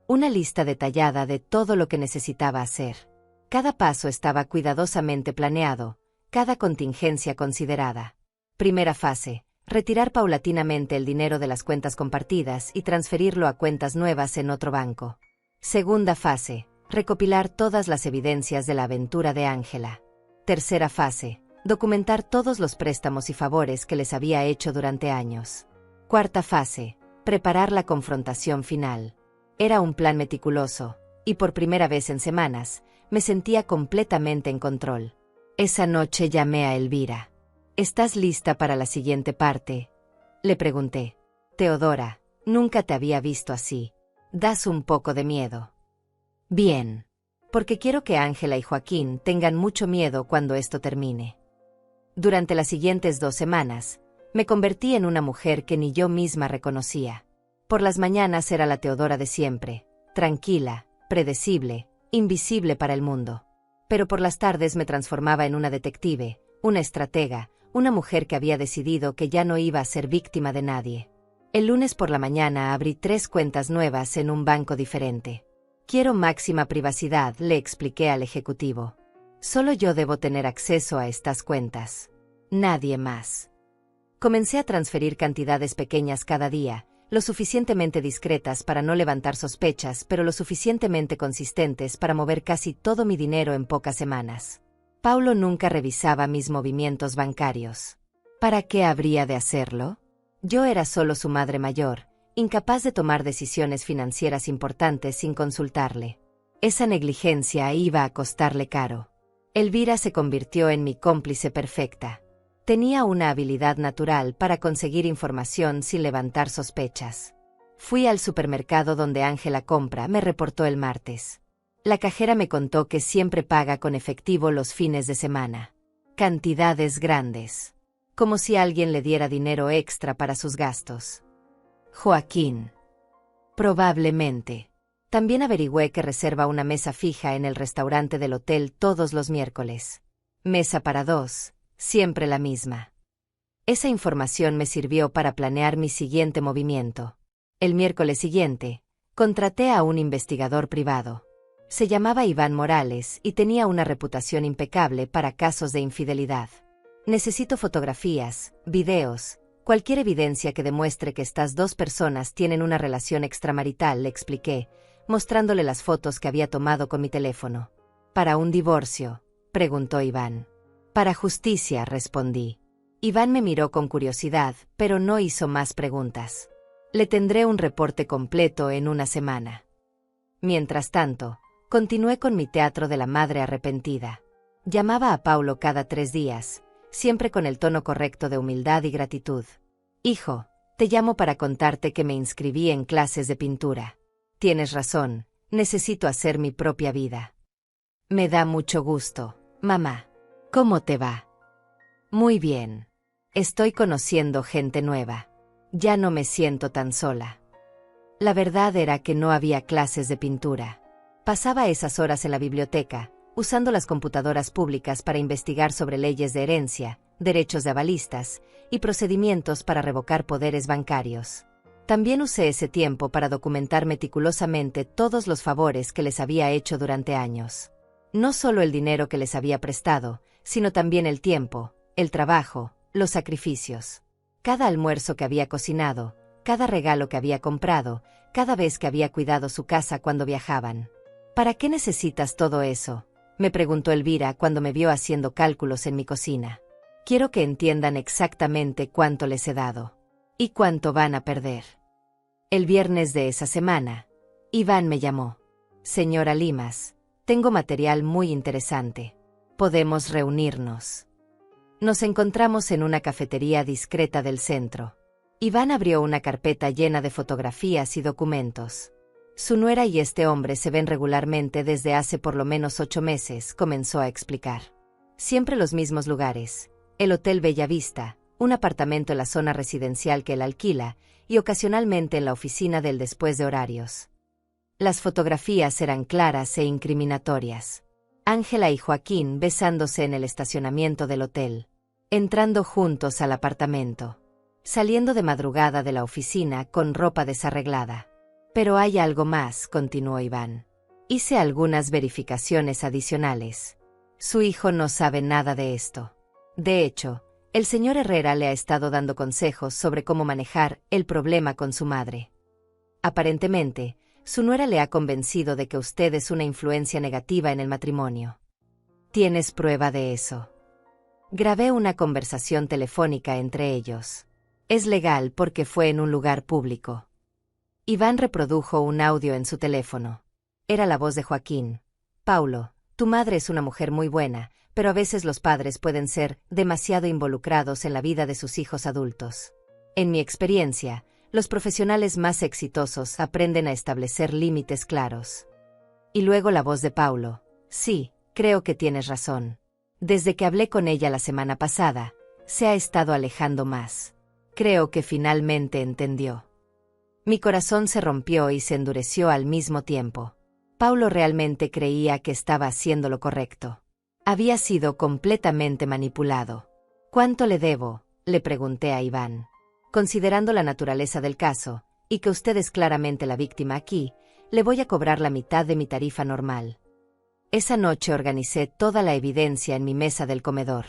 Una lista detallada de todo lo que necesitaba hacer. Cada paso estaba cuidadosamente planeado, cada contingencia considerada. Primera fase: retirar paulatinamente el dinero de las cuentas compartidas y transferirlo a cuentas nuevas en otro banco. Segunda fase: recopilar todas las evidencias de la aventura de Ángela. Tercera fase: documentar todos los préstamos y favores que les había hecho durante años. Cuarta fase: preparar la confrontación final. Era un plan meticuloso, y por primera vez en semanas, me sentía completamente en control. Esa noche llamé a Elvira. ¿Estás lista para la siguiente parte?, le pregunté. Teodora, nunca te había visto así. Das un poco de miedo. Bien. Porque quiero que Ángela y Joaquín tengan mucho miedo cuando esto termine. Durante las siguientes 2 semanas, me convertí en una mujer que ni yo misma reconocía. Por las mañanas era la Teodora de siempre, tranquila, predecible, invisible para el mundo. Pero por las tardes me transformaba en una detective, una estratega, una mujer que había decidido que ya no iba a ser víctima de nadie. El lunes por la mañana abrí 3 cuentas nuevas en un banco diferente. Quiero máxima privacidad, le expliqué al ejecutivo. Solo yo debo tener acceso a estas cuentas. Nadie más. Comencé a transferir cantidades pequeñas cada día, lo suficientemente discretas para no levantar sospechas, pero lo suficientemente consistentes para mover casi todo mi dinero en pocas semanas. Paulo nunca revisaba mis movimientos bancarios. ¿Para qué habría de hacerlo? Yo era solo su madre mayor, incapaz de tomar decisiones financieras importantes sin consultarle. Esa negligencia iba a costarle caro. Elvira se convirtió en mi cómplice perfecta. Tenía una habilidad natural para conseguir información sin levantar sospechas. Fui al supermercado donde Ángela compra, me reportó el martes. La cajera me contó que siempre paga con efectivo los fines de semana. Cantidades grandes. Como si alguien le diera dinero extra para sus gastos. Joaquín. Probablemente. También averigüé que reserva una mesa fija en el restaurante del hotel todos los miércoles. Mesa para 2, siempre la misma. Esa información me sirvió para planear mi siguiente movimiento. El miércoles siguiente, contraté a un investigador privado. Se llamaba Iván Morales y tenía una reputación impecable para casos de infidelidad. Necesito fotografías, videos, cualquier evidencia que demuestre que estas 2 personas tienen una relación extramarital, le expliqué, mostrándole las fotos que había tomado con mi teléfono. ¿Para un divorcio?, preguntó Iván. Para justicia, respondí. Iván me miró con curiosidad, pero no hizo más preguntas. Le tendré un reporte completo en una semana. Mientras tanto, continué con mi teatro de la madre arrepentida. Llamaba a Paulo cada 3 días, siempre con el tono correcto de humildad y gratitud. Hijo, te llamo para contarte que me inscribí en clases de pintura. Tienes razón, necesito hacer mi propia vida. Me da mucho gusto, mamá. ¿Cómo te va? Muy bien. Estoy conociendo gente nueva. Ya no me siento tan sola. La verdad era que no había clases de pintura. Pasaba esas horas en la biblioteca, usando las computadoras públicas para investigar sobre leyes de herencia, derechos de avalistas y procedimientos para revocar poderes bancarios. También usé ese tiempo para documentar meticulosamente todos los favores que les había hecho durante años. No solo el dinero que les había prestado, sino también el tiempo, el trabajo, los sacrificios. Cada almuerzo que había cocinado, cada regalo que había comprado, cada vez que había cuidado su casa cuando viajaban. ¿Para qué necesitas todo eso?, me preguntó Elvira cuando me vio haciendo cálculos en mi cocina. Quiero que entiendan exactamente cuánto les he dado. Y cuánto van a perder. El viernes de esa semana, Iván me llamó. Señora Limas, tengo material muy interesante. Podemos reunirnos. Nos encontramos en una cafetería discreta del centro. Iván abrió una carpeta llena de fotografías y documentos. Su nuera y este hombre se ven regularmente desde hace por lo menos 8 meses, comenzó a explicar. Siempre los mismos lugares, el Hotel Bella Vista, un apartamento en la zona residencial que él alquila, y ocasionalmente en la oficina del después de horarios. Las fotografías eran claras e incriminatorias. Ángela y Joaquín besándose en el estacionamiento del hotel, entrando juntos al apartamento, saliendo de madrugada de la oficina con ropa desarreglada. Pero hay algo más, continuó Iván. Hice algunas verificaciones adicionales. Su hijo no sabe nada de esto. De hecho, el señor Herrera le ha estado dando consejos sobre cómo manejar el problema con su madre. Aparentemente, su nuera le ha convencido de que usted es una influencia negativa en el matrimonio. ¿Tienes prueba de eso? Grabé una conversación telefónica entre ellos. Es legal porque fue en un lugar público. Iván reprodujo un audio en su teléfono. Era la voz de Joaquín. Paulo, tu madre es una mujer muy buena, pero a veces los padres pueden ser demasiado involucrados en la vida de sus hijos adultos. En mi experiencia, los profesionales más exitosos aprenden a establecer límites claros. Y luego la voz de Paulo. Sí, creo que tienes razón. Desde que hablé con ella la semana pasada, se ha estado alejando más. Creo que finalmente entendió. Mi corazón se rompió y se endureció al mismo tiempo. Paulo realmente creía que estaba haciendo lo correcto. Había sido completamente manipulado. ¿Cuánto le debo?, le pregunté a Iván. Considerando la naturaleza del caso, y que usted es claramente la víctima aquí, le voy a cobrar la mitad de mi tarifa normal. Esa noche organicé toda la evidencia en mi mesa del comedor.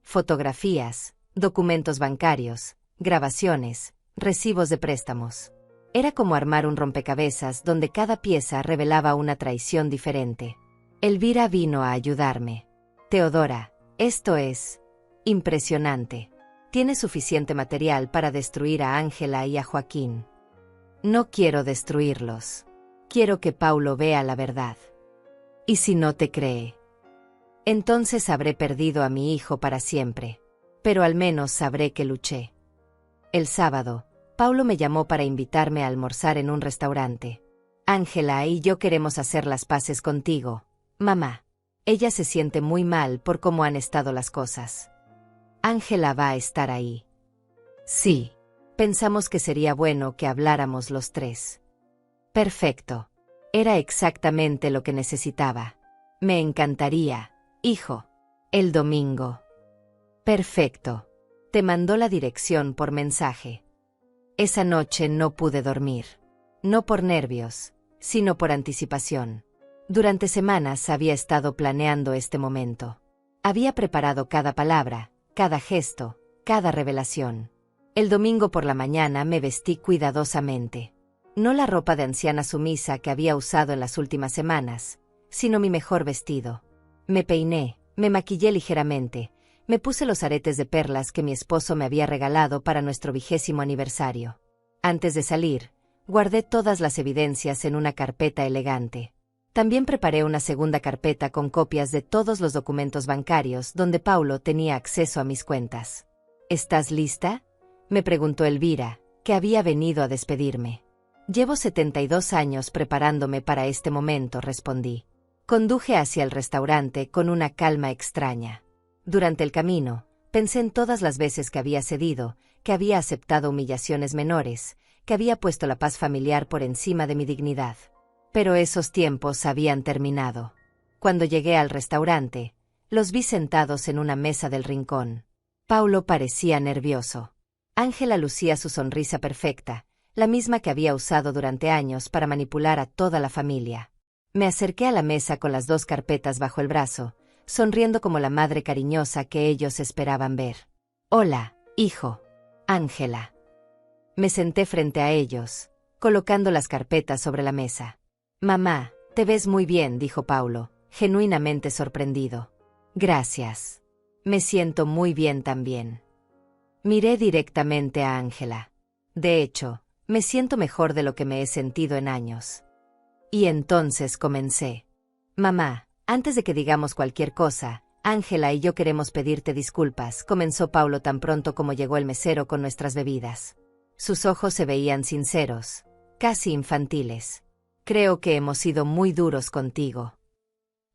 Fotografías, documentos bancarios, grabaciones, recibos de préstamos. Era como armar un rompecabezas donde cada pieza revelaba una traición diferente. Elvira vino a ayudarme. Teodora, esto es impresionante. Tiene suficiente material para destruir a Ángela y a Joaquín. No quiero destruirlos. Quiero que Paulo vea la verdad. ¿Y si no te cree? Entonces habré perdido a mi hijo para siempre. Pero al menos sabré que luché. El sábado, Paulo me llamó para invitarme a almorzar en un restaurante. Ángela y yo queremos hacer las paces contigo, mamá. Ella se siente muy mal por cómo han estado las cosas. Ángela va a estar ahí. Sí. Pensamos que sería bueno que habláramos los 3. Perfecto. Era exactamente lo que necesitaba. Me encantaría, hijo. El domingo. Perfecto. Te mandó la dirección por mensaje. Esa noche no pude dormir. No por nervios, sino por anticipación. Durante semanas había estado planeando este momento. Había preparado cada palabra, cada gesto, cada revelación. El domingo por la mañana me vestí cuidadosamente. No la ropa de anciana sumisa que había usado en las últimas semanas, sino mi mejor vestido. Me peiné, me maquillé ligeramente, Me puse los aretes de perlas que mi esposo me había regalado para nuestro 20º aniversario. Antes de salir, guardé todas las evidencias en una carpeta elegante. También preparé una segunda carpeta con copias de todos los documentos bancarios donde Paulo tenía acceso a mis cuentas. ¿Estás lista?, me preguntó Elvira, que había venido a despedirme. Llevo 72 años preparándome para este momento, respondí. Conduje hacia el restaurante con una calma extraña. Durante el camino, pensé en todas las veces que había cedido, que había aceptado humillaciones menores, que había puesto la paz familiar por encima de mi dignidad. Pero esos tiempos habían terminado. Cuando llegué al restaurante, los vi sentados en una mesa del rincón. Paulo parecía nervioso. Ángela lucía su sonrisa perfecta, la misma que había usado durante años para manipular a toda la familia. Me acerqué a la mesa con las 2 carpetas bajo el brazo, sonriendo como la madre cariñosa que ellos esperaban ver. «Hola, hijo. Ángela». Me senté frente a ellos, colocando las carpetas sobre la mesa. «Mamá, te ves muy bien», dijo Paulo, genuinamente sorprendido. «Gracias. Me siento muy bien también». Miré directamente a Ángela. De hecho, me siento mejor de lo que me he sentido en años. Y entonces comencé. «Mamá, antes de que digamos cualquier cosa, Ángela y yo queremos pedirte disculpas», comenzó Paulo tan pronto como llegó el mesero con nuestras bebidas. Sus ojos se veían sinceros, casi infantiles. «Creo que hemos sido muy duros contigo».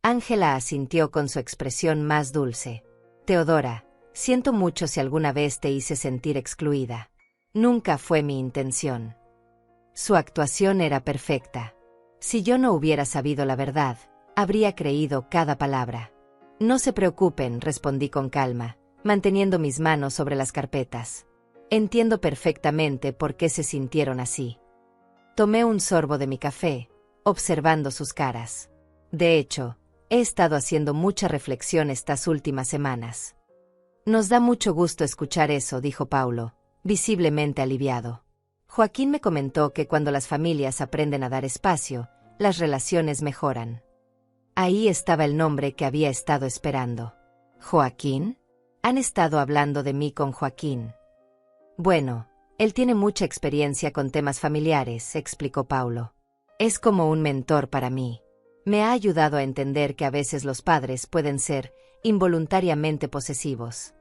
Ángela asintió con su expresión más dulce. «Teodora, siento mucho si alguna vez te hice sentir excluida. Nunca fue mi intención». Su actuación era perfecta. Si yo no hubiera sabido la verdad, habría creído cada palabra. «No se preocupen», respondí con calma, manteniendo mis manos sobre las carpetas. «Entiendo perfectamente por qué se sintieron así». Tomé un sorbo de mi café, observando sus caras. De hecho, he estado haciendo mucha reflexión estas últimas semanas. «Nos da mucho gusto escuchar eso», dijo Paulo, visiblemente aliviado. «Joaquín me comentó que cuando las familias aprenden a dar espacio, las relaciones mejoran». Ahí estaba el nombre que había estado esperando. «¿Joaquín? ¿Han estado hablando de mí con Joaquín?» «Bueno, él tiene mucha experiencia con temas familiares», explicó Paulo. «Es como un mentor para mí. Me ha ayudado a entender que a veces los padres pueden ser involuntariamente posesivos».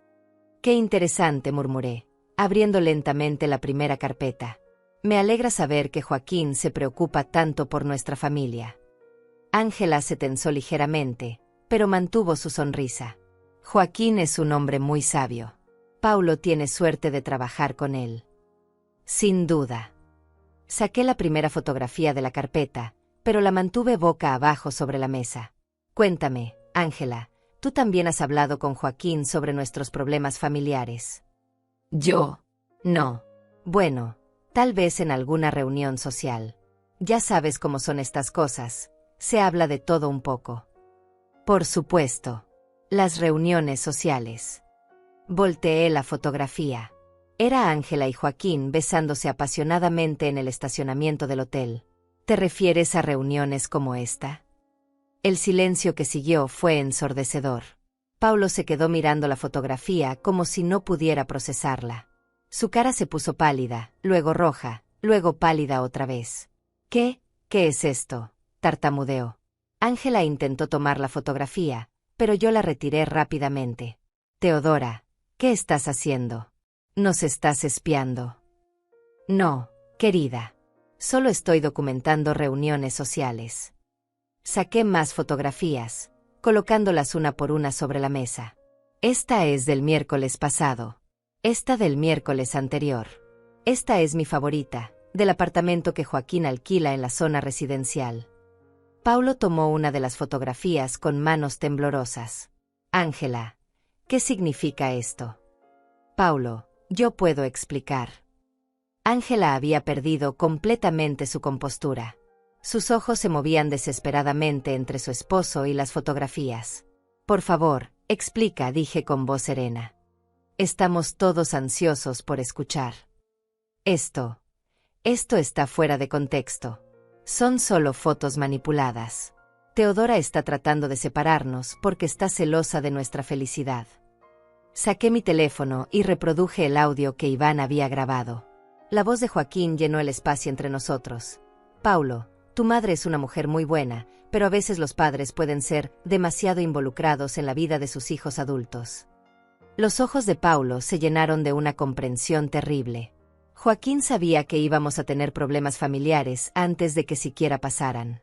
«Qué interesante», murmuré, abriendo lentamente la primera carpeta. «Me alegra saber que Joaquín se preocupa tanto por nuestra familia». Ángela se tensó ligeramente, pero mantuvo su sonrisa. «Joaquín es un hombre muy sabio. Paulo tiene suerte de trabajar con él». «Sin duda». Saqué la primera fotografía de la carpeta, pero la mantuve boca abajo sobre la mesa. «Cuéntame, Ángela, ¿tú también has hablado con Joaquín sobre nuestros problemas familiares?» «¿Yo? No». «Bueno, tal vez en alguna reunión social. Ya sabes cómo son estas cosas, se habla de todo un poco». «Por supuesto. Las reuniones sociales». Volteé la fotografía. Era Ángela y Joaquín besándose apasionadamente en el estacionamiento del hotel. ¿Te refieres a reuniones como esta? El silencio que siguió fue ensordecedor. Paulo se quedó mirando la fotografía como si no pudiera procesarla. Su cara se puso pálida, luego roja, luego pálida otra vez. ¿Qué es esto?, tartamudeó. Ángela intentó tomar la fotografía, pero yo la retiré rápidamente. «Teodora, ¿qué estás haciendo? ¿Nos estás espiando?» «No, querida. Solo estoy documentando reuniones sociales». Saqué más fotografías, colocándolas una por una sobre la mesa. «Esta es del miércoles pasado. Esta del miércoles anterior. Esta es mi favorita, del apartamento que Joaquín alquila en la zona residencial». Paulo tomó una de las fotografías con manos temblorosas. «Ángela, ¿qué significa esto?» «Paulo, yo puedo explicar». Ángela había perdido completamente su compostura. Sus ojos se movían desesperadamente entre su esposo y las fotografías. «Por favor, explica», dije con voz serena. «Estamos todos ansiosos por escuchar». Esto está fuera de contexto. Son solo fotos manipuladas. Teodora está tratando de separarnos porque está celosa de nuestra felicidad». Saqué mi teléfono y reproduje el audio que Iván había grabado. La voz de Joaquín llenó el espacio entre nosotros. Paulo, tu madre es una mujer muy buena, pero a veces los padres pueden ser demasiado involucrados en la vida de sus hijos adultos. Los ojos de Paulo se llenaron de una comprensión terrible. Joaquín sabía que íbamos a tener problemas familiares antes de que siquiera pasaran.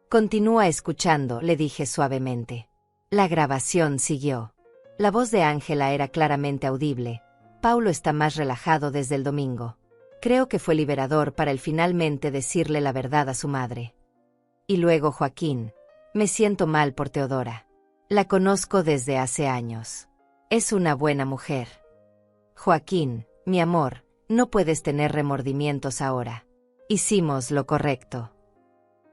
Continúa escuchando, le dije suavemente. La grabación siguió. La voz de Ángela era claramente audible. Paulo está más relajado desde el domingo. Creo que fue liberador para él finalmente decirle la verdad a su madre. Y luego Joaquín. Me siento mal por Teodora. La conozco desde hace años. Es una buena mujer. Joaquín, mi amor, no puedes tener remordimientos ahora. Hicimos lo correcto.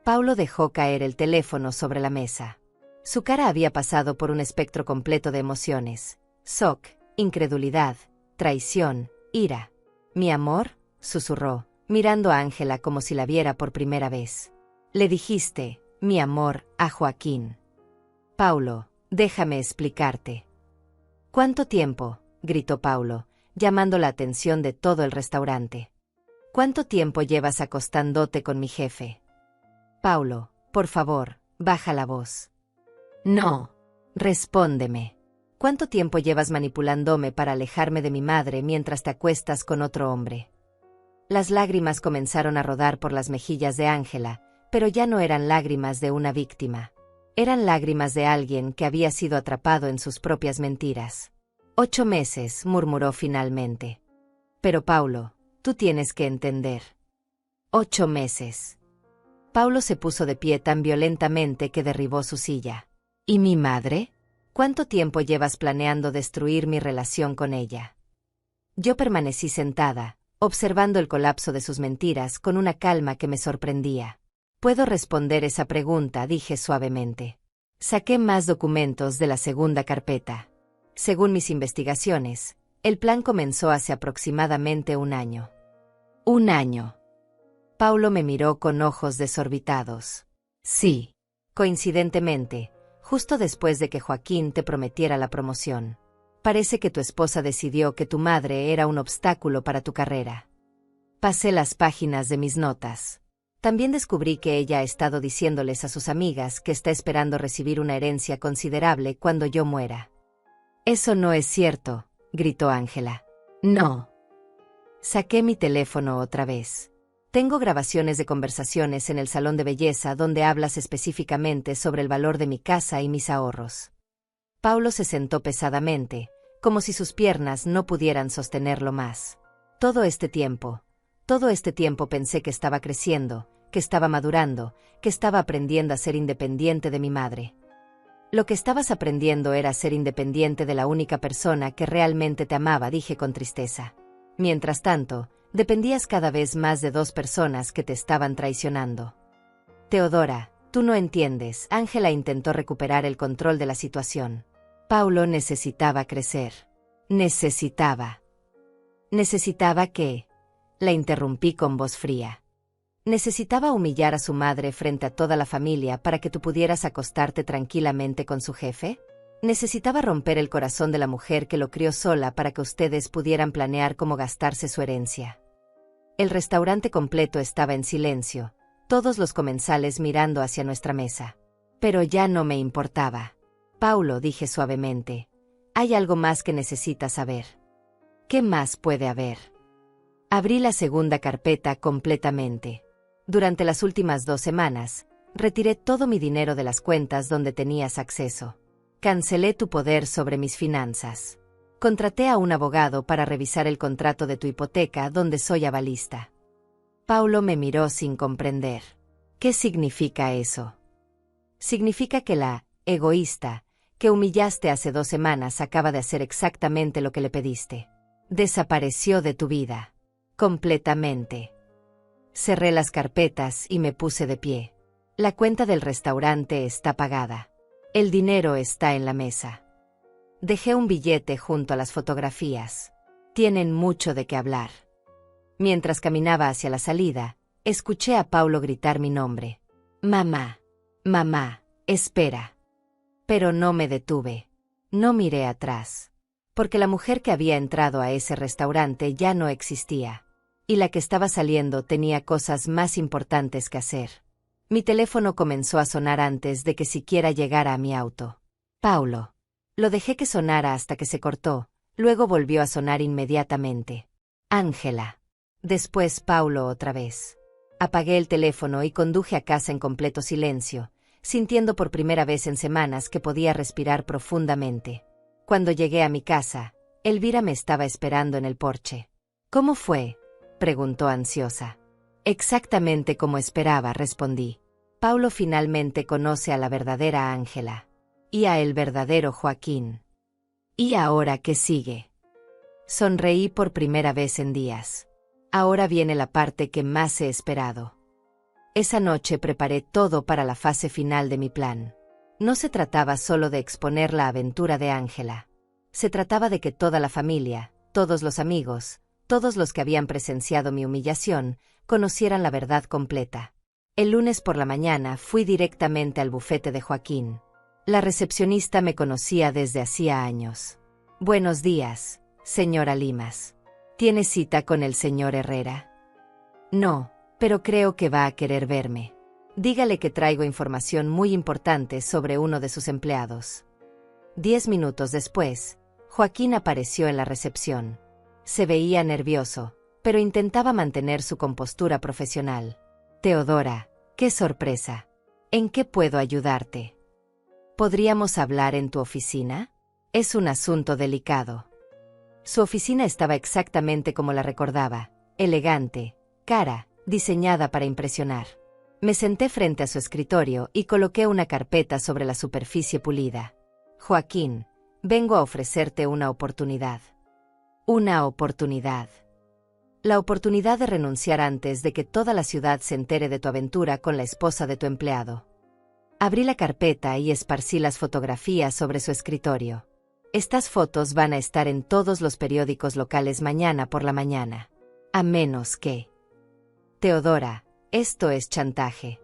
Paulo dejó caer el teléfono sobre la mesa. Su cara había pasado por un espectro completo de emociones. Shock, incredulidad, traición, ira. Mi amor, susurró, mirando a Ángela como si la viera por primera vez. Le dijiste, mi amor, a Joaquín. Paulo, déjame explicarte. ¿Cuánto tiempo? Gritó Paulo, llamando la atención de todo el restaurante. ¿Cuánto tiempo llevas acostándote con mi jefe? Paulo, por favor, baja la voz. No. Respóndeme. ¿Cuánto tiempo llevas manipulándome para alejarme de mi madre mientras te acuestas con otro hombre? Las lágrimas comenzaron a rodar por las mejillas de Ángela, pero ya no eran lágrimas de una víctima. Eran lágrimas de alguien que había sido atrapado en sus propias mentiras. 8 meses, murmuró finalmente. Pero Paulo, tú tienes que entender. 8 meses. Paulo se puso de pie tan violentamente que derribó su silla. ¿Y mi madre? ¿Cuánto tiempo llevas planeando destruir mi relación con ella? Yo permanecí sentada, observando el colapso de sus mentiras con una calma que me sorprendía. Puedo responder esa pregunta, dije suavemente. Saqué más documentos de la segunda carpeta. Según mis investigaciones, el plan comenzó hace aproximadamente 1 año. 1 año. Paulo me miró con ojos desorbitados. Sí. Coincidentemente, justo después de que Joaquín te prometiera la promoción. Parece que tu esposa decidió que tu madre era un obstáculo para tu carrera. Pasé las páginas de mis notas. También descubrí que ella ha estado diciéndoles a sus amigas que está esperando recibir una herencia considerable cuando yo muera. Eso no es cierto, gritó Ángela. No. Saqué mi teléfono otra vez. Tengo grabaciones de conversaciones en el salón de belleza donde hablas específicamente sobre el valor de mi casa y mis ahorros. Paulo se sentó pesadamente, como si sus piernas no pudieran sostenerlo más. Todo este tiempo pensé que estaba creciendo, que estaba madurando, que estaba aprendiendo a ser independiente de mi madre. Lo que estabas aprendiendo era ser independiente de la única persona que realmente te amaba, dije con tristeza. Mientras tanto, dependías cada vez más de 2 personas que te estaban traicionando. Teodora, tú no entiendes. Ángela intentó recuperar el control de la situación. Paulo necesitaba crecer. ¿Necesitaba qué? La interrumpí con voz fría. ¿Necesitaba humillar a su madre frente a toda la familia para que tú pudieras acostarte tranquilamente con su jefe? ¿Necesitaba romper el corazón de la mujer que lo crió sola para que ustedes pudieran planear cómo gastarse su herencia? El restaurante completo estaba en silencio, todos los comensales mirando hacia nuestra mesa. Pero ya no me importaba. Paulo, dije suavemente, hay algo más que necesitas saber. ¿Qué más puede haber? Abrí la segunda carpeta completamente. Durante las últimas 2 semanas, retiré todo mi dinero de las cuentas donde tenías acceso. Cancelé tu poder sobre mis finanzas. Contraté a un abogado para revisar el contrato de tu hipoteca donde soy avalista. Paulo me miró sin comprender. ¿Qué significa eso? Significa que la egoísta que humillaste hace 2 semanas acaba de hacer exactamente lo que le pediste. Desapareció de tu vida. Completamente. Cerré las carpetas y me puse de pie. La cuenta del restaurante está pagada. El dinero está en la mesa. Dejé un billete junto a las fotografías. Tienen mucho de qué hablar. Mientras caminaba hacia la salida, escuché a Paulo gritar mi nombre. Mamá, mamá, espera. Pero no me detuve. No miré atrás. porque la mujer que había entrado a ese restaurante ya no existía, y la que estaba saliendo tenía cosas más importantes que hacer. Mi teléfono comenzó a sonar antes de que siquiera llegara a mi auto. Paulo. Lo dejé que sonara hasta que se cortó, luego volvió a sonar inmediatamente. Ángela. Después Paulo otra vez. Apagué el teléfono y conduje a casa en completo silencio, sintiendo por primera vez en semanas que podía respirar profundamente. Cuando llegué a mi casa, Elvira me estaba esperando en el porche. ¿Cómo fue?, preguntó ansiosa. Exactamente como esperaba, respondí. Paulo finalmente conoce a la verdadera Ángela. Y a el verdadero Joaquín. ¿Y ahora qué sigue? Sonreí por primera vez en días. Ahora viene la parte que más he esperado. Esa noche preparé todo para la fase final de mi plan. No se trataba solo de exponer la aventura de Ángela. Se trataba de que toda la familia, todos los amigos, todos los que habían presenciado mi humillación, conocieran la verdad completa. El lunes por la mañana fui directamente al bufete de Joaquín. La recepcionista me conocía desde hacía años. Buenos días, señora Limas. ¿Tiene cita con el señor Herrera? No, pero creo que va a querer verme. Dígale que traigo información muy importante sobre uno de sus empleados. 10 minutos después, Joaquín apareció en la recepción. Se veía nervioso, pero intentaba mantener su compostura profesional. Teodora, qué sorpresa. ¿En qué puedo ayudarte? ¿Podríamos hablar en tu oficina? Es un asunto delicado. Su oficina estaba exactamente como la recordaba, elegante, cara, diseñada para impresionar. Me senté frente a su escritorio y coloqué una carpeta sobre la superficie pulida. Joaquín, vengo a ofrecerte una oportunidad. Una oportunidad. La oportunidad de renunciar antes de que toda la ciudad se entere de tu aventura con la esposa de tu empleado. Abrí la carpeta y esparcí las fotografías sobre su escritorio. Estas fotos van a estar en todos los periódicos locales mañana por la mañana. A menos que... Teodora, esto es chantaje.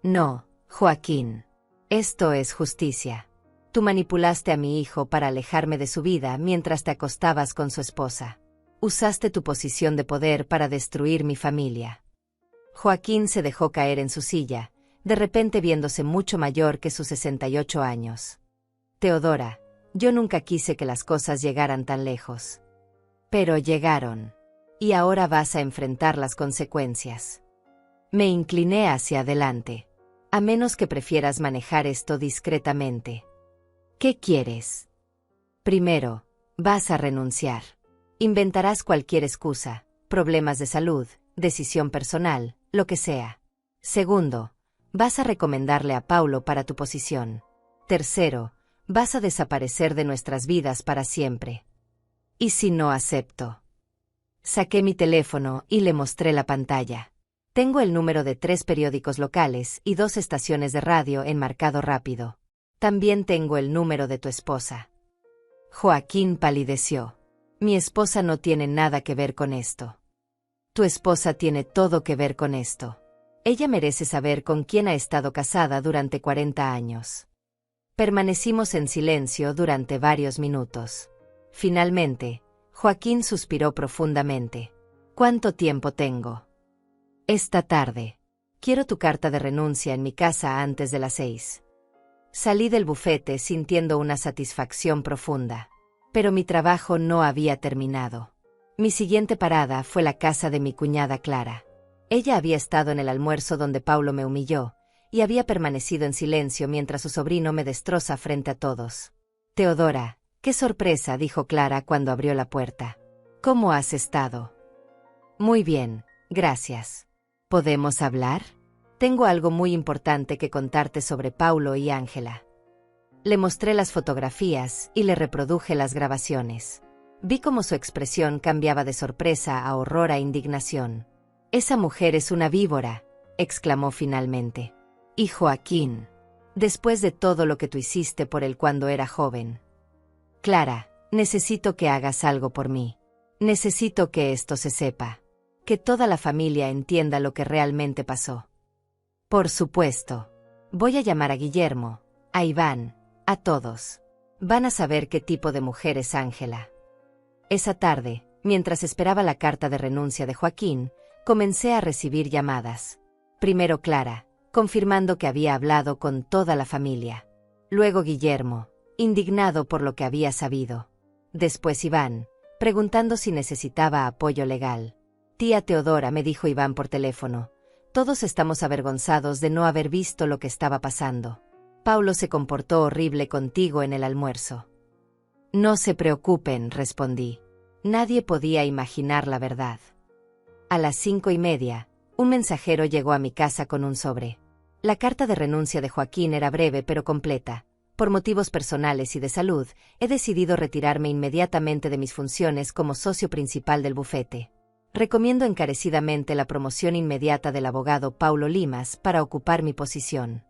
No, Joaquín. Esto es justicia. Tú manipulaste a mi hijo para alejarme de su vida mientras te acostabas con su esposa. Usaste tu posición de poder para destruir mi familia. Joaquín se dejó caer en su silla, de repente viéndose mucho mayor que sus 68 años. Teodora, yo nunca quise que las cosas llegaran tan lejos. Pero llegaron. Y ahora vas a enfrentar las consecuencias. Me incliné hacia adelante. A menos que prefieras manejar esto discretamente. ¿Qué quieres? Primero, vas a renunciar. Inventarás cualquier excusa, problemas de salud, decisión personal, lo que sea. Segundo, vas a recomendarle a Paulo para tu posición. Tercero, vas a desaparecer de nuestras vidas para siempre. ¿Y si no acepto? Saqué mi teléfono y le mostré la pantalla. Tengo el número de 3 periódicos locales y 2 estaciones de radio enmarcado rápido. También tengo el número de tu esposa. Joaquín palideció. Mi esposa no tiene nada que ver con esto. Tu esposa tiene todo que ver con esto. Ella merece saber con quién ha estado casada durante 40 años. Permanecimos en silencio durante varios minutos. Finalmente, Joaquín suspiró profundamente. ¿Cuánto tiempo tengo? Esta tarde. Quiero tu carta de renuncia en mi casa antes de las 6. Salí del bufete sintiendo una satisfacción profunda. Pero mi trabajo no había terminado. Mi siguiente parada fue la casa de mi cuñada Clara. Ella había estado en el almuerzo donde Paulo me humilló, y había permanecido en silencio mientras su sobrino me destroza frente a todos. Teodora, qué sorpresa, dijo Clara cuando abrió la puerta. ¿Cómo has estado? Muy bien, gracias. ¿Podemos hablar? Tengo algo muy importante que contarte sobre Paulo y Ángela. Le mostré las fotografías y le reproduje las grabaciones. Vi cómo su expresión cambiaba de sorpresa a horror a indignación. «Esa mujer es una víbora», exclamó finalmente. «Y Joaquín, después de todo lo que tú hiciste por él cuando era joven. Clara, necesito que hagas algo por mí. Necesito que esto se sepa. Que toda la familia entienda lo que realmente pasó». Por supuesto. Voy a llamar a Guillermo, a Iván, a todos. Van a saber qué tipo de mujer es Ángela. Esa tarde, mientras esperaba la carta de renuncia de Joaquín, comencé a recibir llamadas. Primero Clara, confirmando que había hablado con toda la familia. Luego Guillermo, indignado por lo que había sabido. Después Iván, preguntando si necesitaba apoyo legal. Tía Teodora, me dijo Iván por teléfono. Todos estamos avergonzados de no haber visto lo que estaba pasando. Paulo se comportó horrible contigo en el almuerzo. No se preocupen, respondí. Nadie podía imaginar la verdad. A las 5:30, un mensajero llegó a mi casa con un sobre. La carta de renuncia de Joaquín era breve pero completa. Por motivos personales y de salud, he decidido retirarme inmediatamente de mis funciones como socio principal del bufete. Recomiendo encarecidamente la promoción inmediata del abogado Paulo Limas para ocupar mi posición.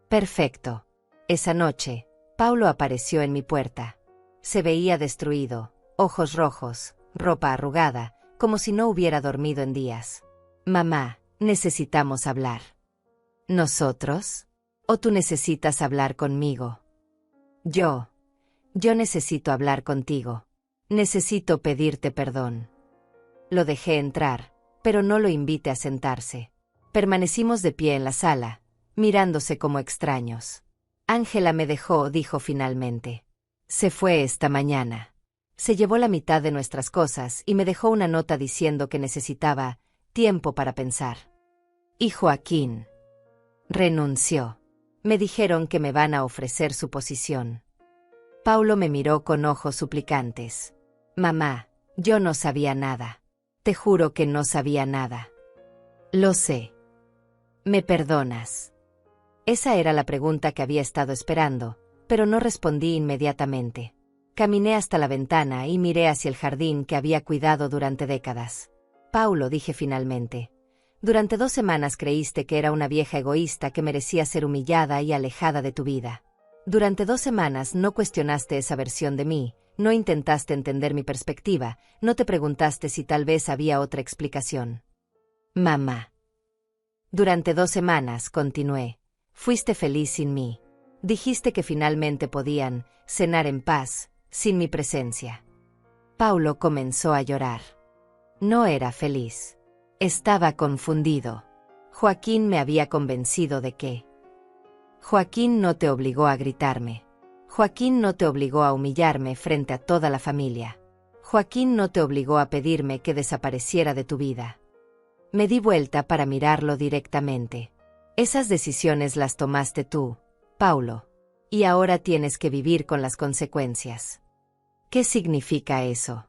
Perfecto. Esa noche, Paulo apareció en mi puerta. Se veía destruido, ojos rojos, ropa arrugada, como si no hubiera dormido en días. Mamá, necesitamos hablar. ¿Nosotros? ¿O tú necesitas hablar conmigo? Yo necesito hablar contigo. Necesito pedirte perdón. Lo dejé entrar, pero no lo invité a sentarse. Permanecimos de pie en la sala, mirándose como extraños. Ángela me dejó, dijo finalmente. Se fue esta mañana. Se llevó la mitad de nuestras cosas y me dejó una nota diciendo que necesitaba tiempo para pensar. Y Joaquín renunció. Me dijeron que me van a ofrecer su posición. Paulo me miró con ojos suplicantes. Mamá, yo no sabía nada. Te juro que no sabía nada. Lo sé. ¿Me perdonas? Esa era la pregunta que había estado esperando, pero no respondí inmediatamente. Caminé hasta la ventana y miré hacia el jardín que había cuidado durante décadas. Paulo, dije finalmente. Durante 2 semanas creíste que era una vieja egoísta que merecía ser humillada y alejada de tu vida. Durante 2 semanas no cuestionaste esa versión de mí, no intentaste entender mi perspectiva, no te preguntaste si tal vez había otra explicación. Mamá. Durante 2 semanas, continué, fuiste feliz sin mí. Dijiste que finalmente podían cenar en paz, sin mi presencia. Paulo comenzó a llorar. No era feliz. Estaba confundido. Joaquín me había convencido de que... Joaquín no te obligó a gritarme. Joaquín no te obligó a humillarme frente a toda la familia. Joaquín no te obligó a pedirme que desapareciera de tu vida. Me di vuelta para mirarlo directamente. Esas decisiones las tomaste tú, Paulo. Y ahora tienes que vivir con las consecuencias. ¿Qué significa eso?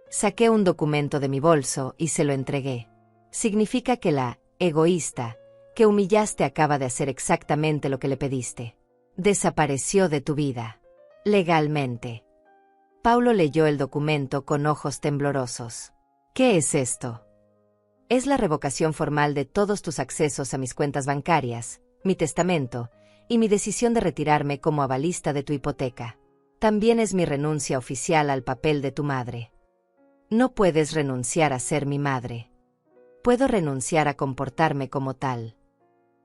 Saqué un documento de mi bolso y se lo entregué. Significa que la egoísta que humillaste acaba de hacer exactamente lo que le pediste. Desapareció de tu vida. Legalmente. Paulo leyó el documento con ojos temblorosos. ¿Qué es esto? Es la revocación formal de todos tus accesos a mis cuentas bancarias, mi testamento, y mi decisión de retirarme como avalista de tu hipoteca. También es mi renuncia oficial al papel de tu madre. No puedes renunciar a ser mi madre. Puedo renunciar a comportarme como tal.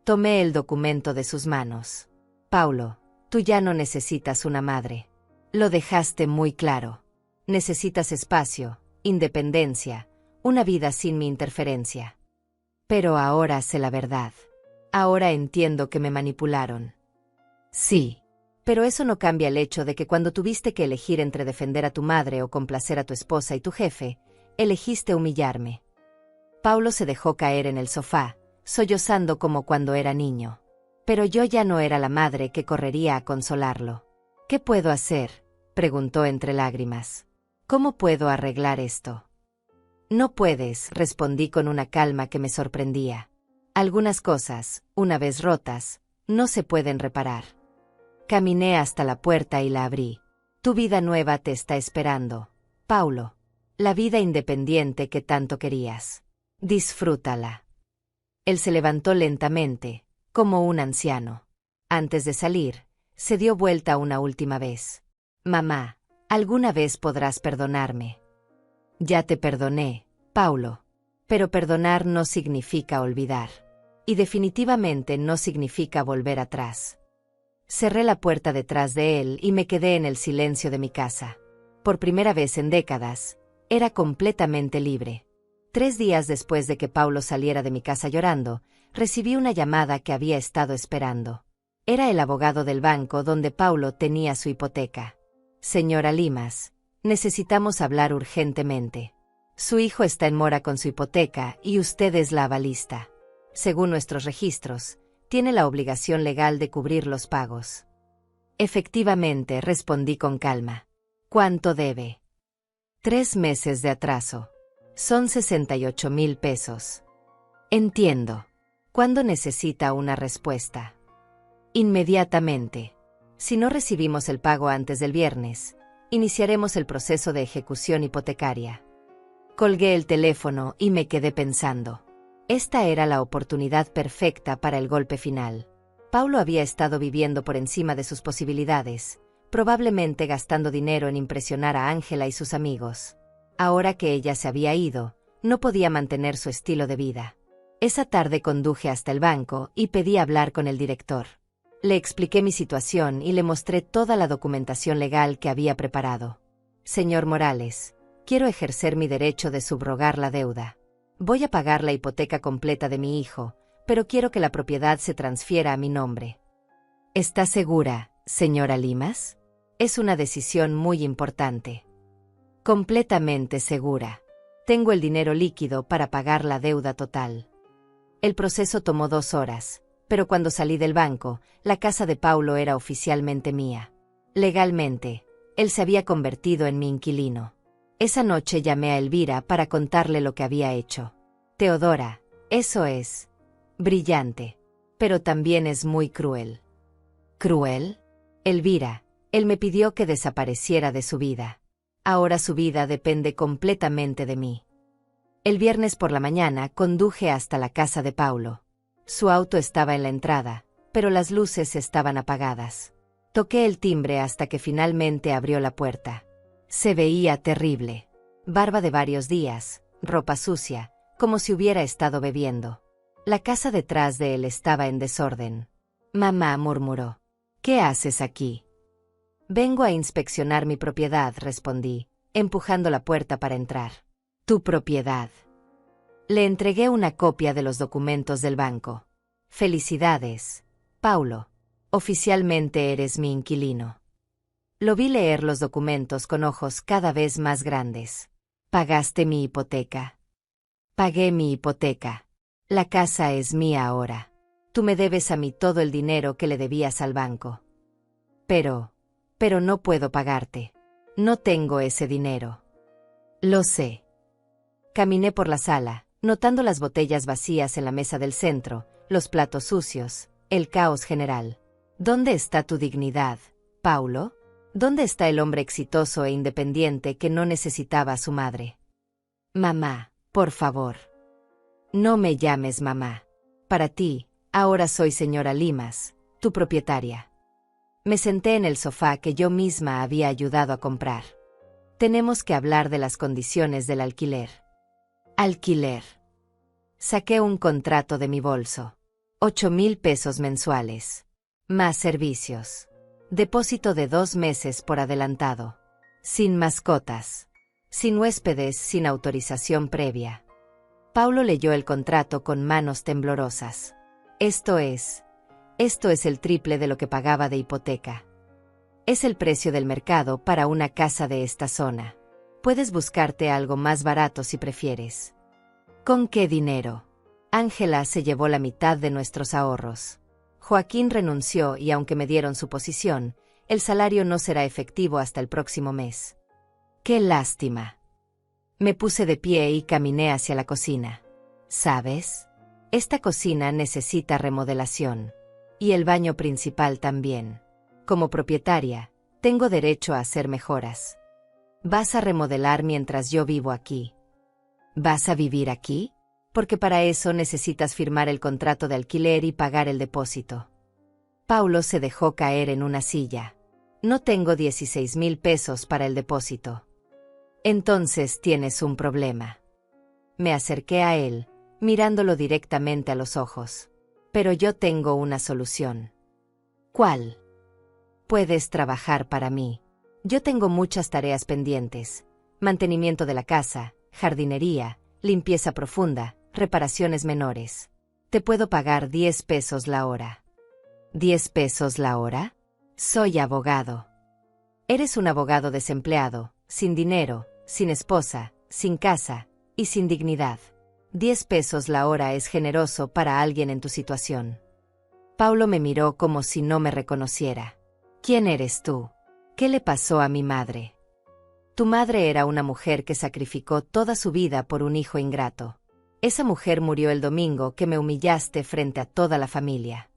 Tomé el documento de sus manos. Paulo, tú ya no necesitas una madre. Lo dejaste muy claro. Necesitas espacio, independencia, una vida sin mi interferencia. Pero ahora sé la verdad. Ahora entiendo que me manipularon. Sí. Pero eso no cambia el hecho de que cuando tuviste que elegir entre defender a tu madre o complacer a tu esposa y tu jefe, elegiste humillarme. Paulo se dejó caer en el sofá, sollozando como cuando era niño. Pero yo ya no era la madre que correría a consolarlo. ¿Qué puedo hacer?, preguntó entre lágrimas. ¿Cómo puedo arreglar esto? No puedes, respondí con una calma que me sorprendía. Algunas cosas, una vez rotas, no se pueden reparar. Caminé hasta la puerta y la abrí. Tu vida nueva te está esperando, Paulo. La vida independiente que tanto querías. Disfrútala. Él se levantó lentamente, como un anciano. Antes de salir, se dio vuelta una última vez. Mamá, alguna vez podrás perdonarme. Ya te perdoné, Paulo. Pero perdonar no significa olvidar. Y definitivamente no significa volver atrás. Cerré la puerta detrás de él y me quedé en el silencio de mi casa. Por primera vez en décadas, era completamente libre. 3 días después de que Paulo saliera de mi casa llorando, recibí una llamada que había estado esperando. Era el abogado del banco donde Paulo tenía su hipoteca. Señora Limas, necesitamos hablar urgentemente. Su hijo está en mora con su hipoteca y usted es la avalista. Según nuestros registros, tiene la obligación legal de cubrir los pagos. Efectivamente, respondí con calma. ¿Cuánto debe? 3 meses de atraso. Son 68,000 pesos. Entiendo. ¿Cuándo necesita una respuesta? Inmediatamente. Si no recibimos el pago antes del viernes, iniciaremos el proceso de ejecución hipotecaria. Colgué el teléfono y me quedé pensando. Esta era la oportunidad perfecta para el golpe final. Paulo había estado viviendo por encima de sus posibilidades, probablemente gastando dinero en impresionar a Ángela y sus amigos. Ahora que ella se había ido, no podía mantener su estilo de vida. Esa tarde conduje hasta el banco y pedí hablar con el director. Le expliqué mi situación y le mostré toda la documentación legal que había preparado. Señor Morales, quiero ejercer mi derecho de subrogar la deuda. Voy a pagar la hipoteca completa de mi hijo, pero quiero que la propiedad se transfiera a mi nombre. ¿Está segura, señora Limas? Es una decisión muy importante. Completamente segura. Tengo el dinero líquido para pagar la deuda total. El proceso tomó 2 horas, pero cuando salí del banco, la casa de Paulo era oficialmente mía. Legalmente, él se había convertido en mi inquilino. Esa noche llamé a Elvira para contarle lo que había hecho. Teodora, eso es brillante, pero también es muy cruel. ¿Cruel? Elvira, él me pidió que desapareciera de su vida. Ahora su vida depende completamente de mí. El viernes por la mañana conduje hasta la casa de Paulo. Su auto estaba en la entrada, pero las luces estaban apagadas. Toqué el timbre hasta que finalmente abrió la puerta. Se veía terrible. Barba de varios días, ropa sucia, como si hubiera estado bebiendo. La casa detrás de él estaba en desorden. Mamá murmuró. ¿Qué haces aquí? Vengo a inspeccionar mi propiedad, respondí, empujando la puerta para entrar. Tu propiedad. Le entregué una copia de los documentos del banco. Felicidades, Paulo. Oficialmente eres mi inquilino. Lo vi leer los documentos con ojos cada vez más grandes. ¿Pagaste mi hipoteca? Pagué mi hipoteca. La casa es mía ahora. Tú me debes a mí todo el dinero que le debías al banco. Pero no puedo pagarte. No tengo ese dinero. Lo sé. Caminé por la sala, notando las botellas vacías en la mesa del centro, los platos sucios, el caos general. ¿Dónde está tu dignidad, Paulo? ¿Dónde está el hombre exitoso e independiente que no necesitaba a su madre? Mamá, por favor. No me llames mamá. Para ti, ahora soy señora Limas, tu propietaria. Me senté en el sofá que yo misma había ayudado a comprar. Tenemos que hablar de las condiciones del alquiler. Alquiler. Saqué un contrato de mi bolso. 8,000 pesos mensuales. Más servicios. Depósito de 2 meses por adelantado. Sin mascotas. Sin huéspedes, sin autorización previa. Paulo leyó el contrato con manos temblorosas. Esto es el triple de lo que pagaba de hipoteca. Es el precio del mercado para una casa de esta zona. Puedes buscarte algo más barato si prefieres. ¿Con qué dinero? Ángela se llevó la mitad de nuestros ahorros. Joaquín renunció y aunque me dieron su posición, el salario no será efectivo hasta el próximo mes. ¡Qué lástima! Me puse de pie y caminé hacia la cocina. ¿Sabes? Esta cocina necesita remodelación. Y el baño principal también. Como propietaria, tengo derecho a hacer mejoras. ¿Vas a remodelar mientras yo vivo aquí? ¿Vas a vivir aquí? Porque para eso necesitas firmar el contrato de alquiler y pagar el depósito. Paulo se dejó caer en una silla. No tengo 16,000 pesos para el depósito. Entonces tienes un problema. Me acerqué a él, mirándolo directamente a los ojos. Pero yo tengo una solución. ¿Cuál? Puedes trabajar para mí. Yo tengo muchas tareas pendientes. Mantenimiento de la casa, jardinería, limpieza profunda, reparaciones menores. Te puedo pagar 10 pesos la hora. ¿10 pesos la hora? Soy abogado. Eres un abogado desempleado, sin dinero, sin esposa, sin casa y sin dignidad. 10 pesos la hora es generoso para alguien en tu situación. Paulo me miró como si no me reconociera. ¿Quién eres tú? ¿Qué le pasó a mi madre? Tu madre era una mujer que sacrificó toda su vida por un hijo ingrato. Esa mujer murió el domingo que me humillaste frente a toda la familia.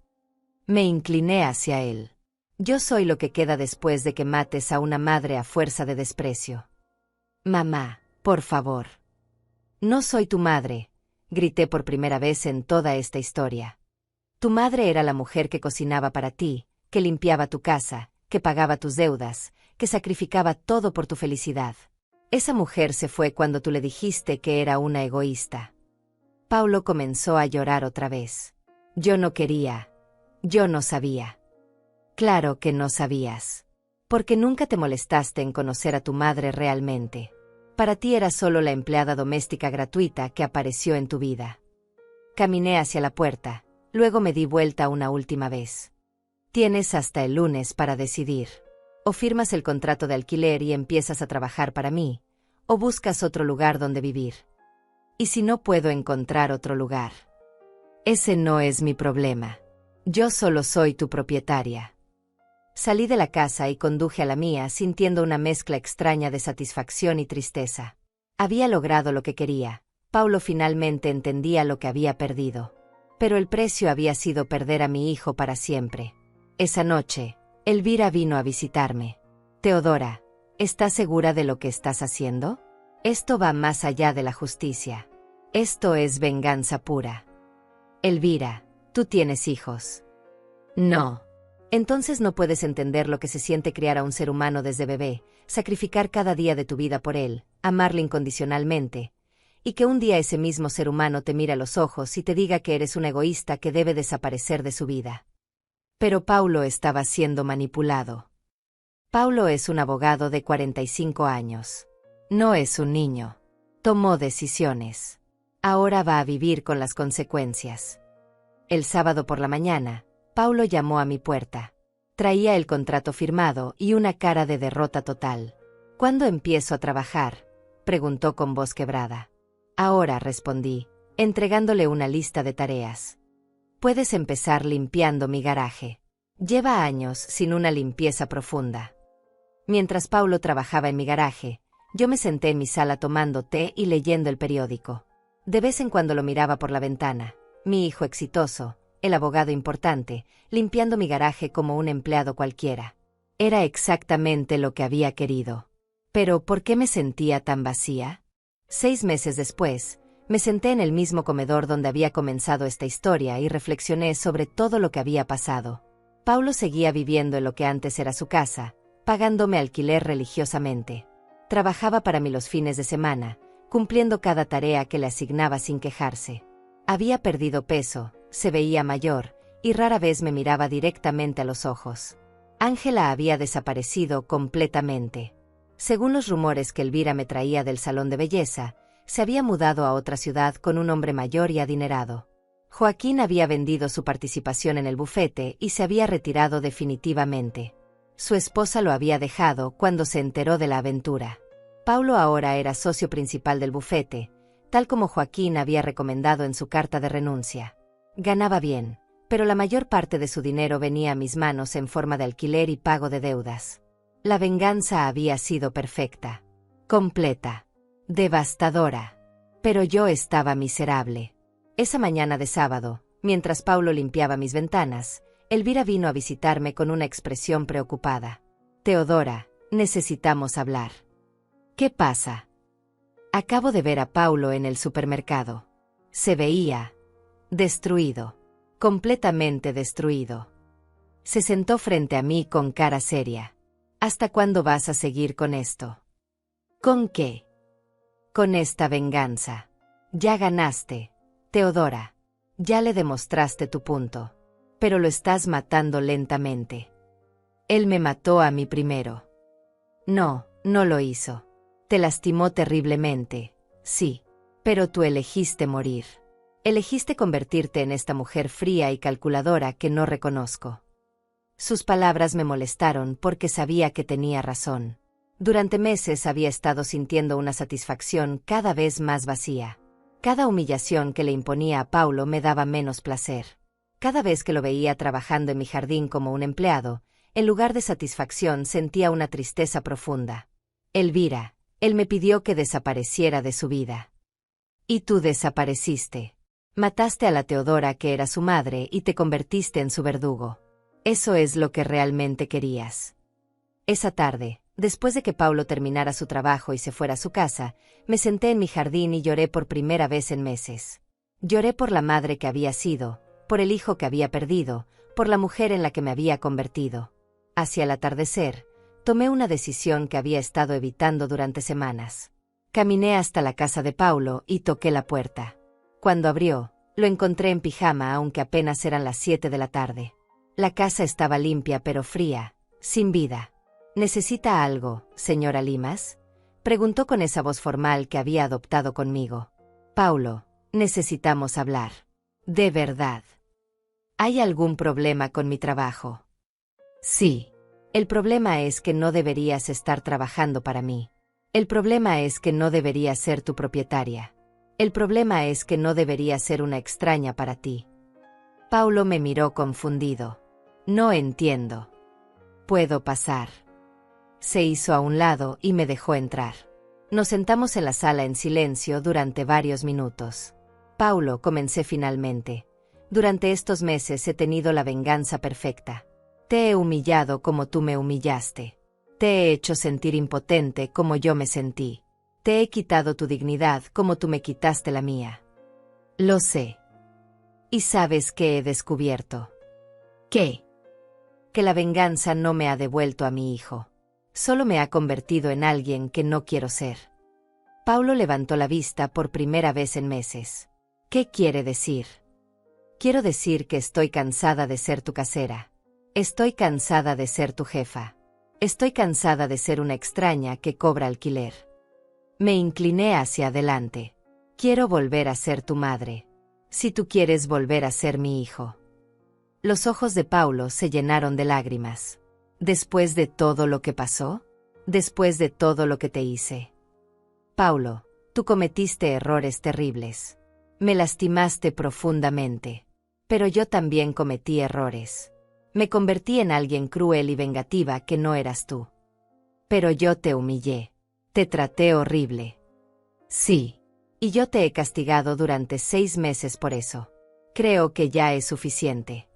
Me incliné hacia él. Yo soy lo que queda después de que mates a una madre a fuerza de desprecio. Mamá, por favor. No soy tu madre, grité por primera vez en toda esta historia. Tu madre era la mujer que cocinaba para ti, que limpiaba tu casa, que pagaba tus deudas, que sacrificaba todo por tu felicidad. Esa mujer se fue cuando tú le dijiste que era una egoísta. Paulo comenzó a llorar otra vez. Yo no quería. Yo no sabía. Claro que no sabías. Porque nunca te molestaste en conocer a tu madre realmente. Para ti era solo la empleada doméstica gratuita que apareció en tu vida. Caminé hacia la puerta, luego me di vuelta una última vez. Tienes hasta el lunes para decidir. O firmas el contrato de alquiler y empiezas a trabajar para mí, o buscas otro lugar donde vivir. ¿Y si no puedo encontrar otro lugar? Ese no es mi problema. Yo solo soy tu propietaria. Salí de la casa y conduje a la mía sintiendo una mezcla extraña de satisfacción y tristeza. Había logrado lo que quería. Paulo finalmente entendía lo que había perdido. Pero el precio había sido perder a mi hijo para siempre. Esa noche, Elvira vino a visitarme. Teodora, ¿estás segura de lo que estás haciendo? Esto va más allá de la justicia. Esto es venganza pura. Elvira, tú tienes hijos. No. Entonces no puedes entender lo que se siente criar a un ser humano desde bebé, sacrificar cada día de tu vida por él, amarle incondicionalmente, y que un día ese mismo ser humano te mire a los ojos y te diga que eres un egoísta que debe desaparecer de su vida. Pero Paulo estaba siendo manipulado. Paulo es un abogado de 45 años. No es un niño. Tomó decisiones. Ahora va a vivir con las consecuencias. El sábado por la mañana, Paulo llamó a mi puerta. Traía el contrato firmado y una cara de derrota total. ¿Cuándo empiezo a trabajar?, preguntó con voz quebrada. Ahora, respondí, entregándole una lista de tareas. Puedes empezar limpiando mi garaje. Lleva años sin una limpieza profunda. Mientras Paulo trabajaba en mi garaje, yo me senté en mi sala tomando té y leyendo el periódico. De vez en cuando lo miraba por la ventana, mi hijo exitoso, el abogado importante, limpiando mi garaje como un empleado cualquiera. Era exactamente lo que había querido. Pero, ¿por qué me sentía tan vacía? 6 meses después, me senté en el mismo comedor donde había comenzado esta historia y reflexioné sobre todo lo que había pasado. Paulo seguía viviendo en lo que antes era su casa, pagándome alquiler religiosamente. Trabajaba para mí los fines de semana, cumpliendo cada tarea que le asignaba sin quejarse. Había perdido peso, se veía mayor, y rara vez me miraba directamente a los ojos. Ángela había desaparecido completamente. Según los rumores que Elvira me traía del salón de belleza, se había mudado a otra ciudad con un hombre mayor y adinerado. Joaquín había vendido su participación en el bufete y se había retirado definitivamente. Su esposa lo había dejado cuando se enteró de la aventura. Paulo ahora era socio principal del bufete, tal como Joaquín había recomendado en su carta de renuncia. Ganaba bien, pero la mayor parte de su dinero venía a mis manos en forma de alquiler y pago de deudas. La venganza había sido perfecta, completa, devastadora. Pero yo estaba miserable. Esa mañana de sábado, mientras Paulo limpiaba mis ventanas, Elvira vino a visitarme con una expresión preocupada. Teodora, necesitamos hablar. ¿Qué pasa? Acabo de ver a Paulo en el supermercado. Se veía destruido, completamente destruido. Se sentó frente a mí con cara seria. ¿Hasta cuándo vas a seguir con esto? ¿Con qué? Con esta venganza. Ya ganaste, Teodora. Ya le demostraste tu punto. Pero lo estás matando lentamente. Él me mató a mí primero. No, no lo hizo. Te lastimó terriblemente, sí. Pero tú elegiste morir. Elegiste convertirte en esta mujer fría y calculadora que no reconozco. Sus palabras me molestaron porque sabía que tenía razón. Durante meses había estado sintiendo una satisfacción cada vez más vacía. Cada humillación que le imponía a Paulo me daba menos placer. Cada vez que lo veía trabajando en mi jardín como un empleado, en lugar de satisfacción sentía una tristeza profunda. Elvira, él me pidió que desapareciera de su vida. Y tú desapareciste. Mataste a la Teodora que era su madre y te convertiste en su verdugo. Eso es lo que realmente querías. Esa tarde, después de que Paulo terminara su trabajo y se fuera a su casa, me senté en mi jardín y lloré por primera vez en meses. Lloré por la madre que había sido, por el hijo que había perdido, por la mujer en la que me había convertido. Hacia el atardecer, tomé una decisión que había estado evitando durante semanas. Caminé hasta la casa de Paulo y toqué la puerta. Cuando abrió, lo encontré en pijama aunque apenas eran las 7 de la tarde. La casa estaba limpia pero fría, sin vida. ¿Necesita algo, señora Limas?, preguntó con esa voz formal que había adoptado conmigo. Paulo, necesitamos hablar. De verdad. ¿Hay algún problema con mi trabajo? Sí. El problema es que no deberías estar trabajando para mí. El problema es que no debería ser tu propietaria. El problema es que no debería ser una extraña para ti. Paulo me miró confundido. No entiendo. ¿Puedo pasar? Se hizo a un lado y me dejó entrar. Nos sentamos en la sala en silencio durante varios minutos. Paulo, comencé finalmente. Durante estos meses he tenido la venganza perfecta. Te he humillado como tú me humillaste. Te he hecho sentir impotente como yo me sentí. Te he quitado tu dignidad como tú me quitaste la mía. Lo sé. ¿Y sabes qué he descubierto? ¿Qué? Que la venganza no me ha devuelto a mi hijo. Solo me ha convertido en alguien que no quiero ser. Paulo levantó la vista por primera vez en meses. ¿Qué quiere decir? Quiero decir que estoy cansada de ser tu casera. Estoy cansada de ser tu jefa. Estoy cansada de ser una extraña que cobra alquiler. Me incliné hacia adelante. Quiero volver a ser tu madre. Si tú quieres volver a ser mi hijo. Los ojos de Paulo se llenaron de lágrimas. ¿Después de todo lo que pasó? ¿Después de todo lo que te hice? Paulo, tú cometiste errores terribles. Me lastimaste profundamente. Pero yo también cometí errores. Me convertí en alguien cruel y vengativa que no eras tú. Pero yo te humillé. Te traté horrible. Sí. Y yo te he castigado durante 6 meses por eso. Creo que ya es suficiente.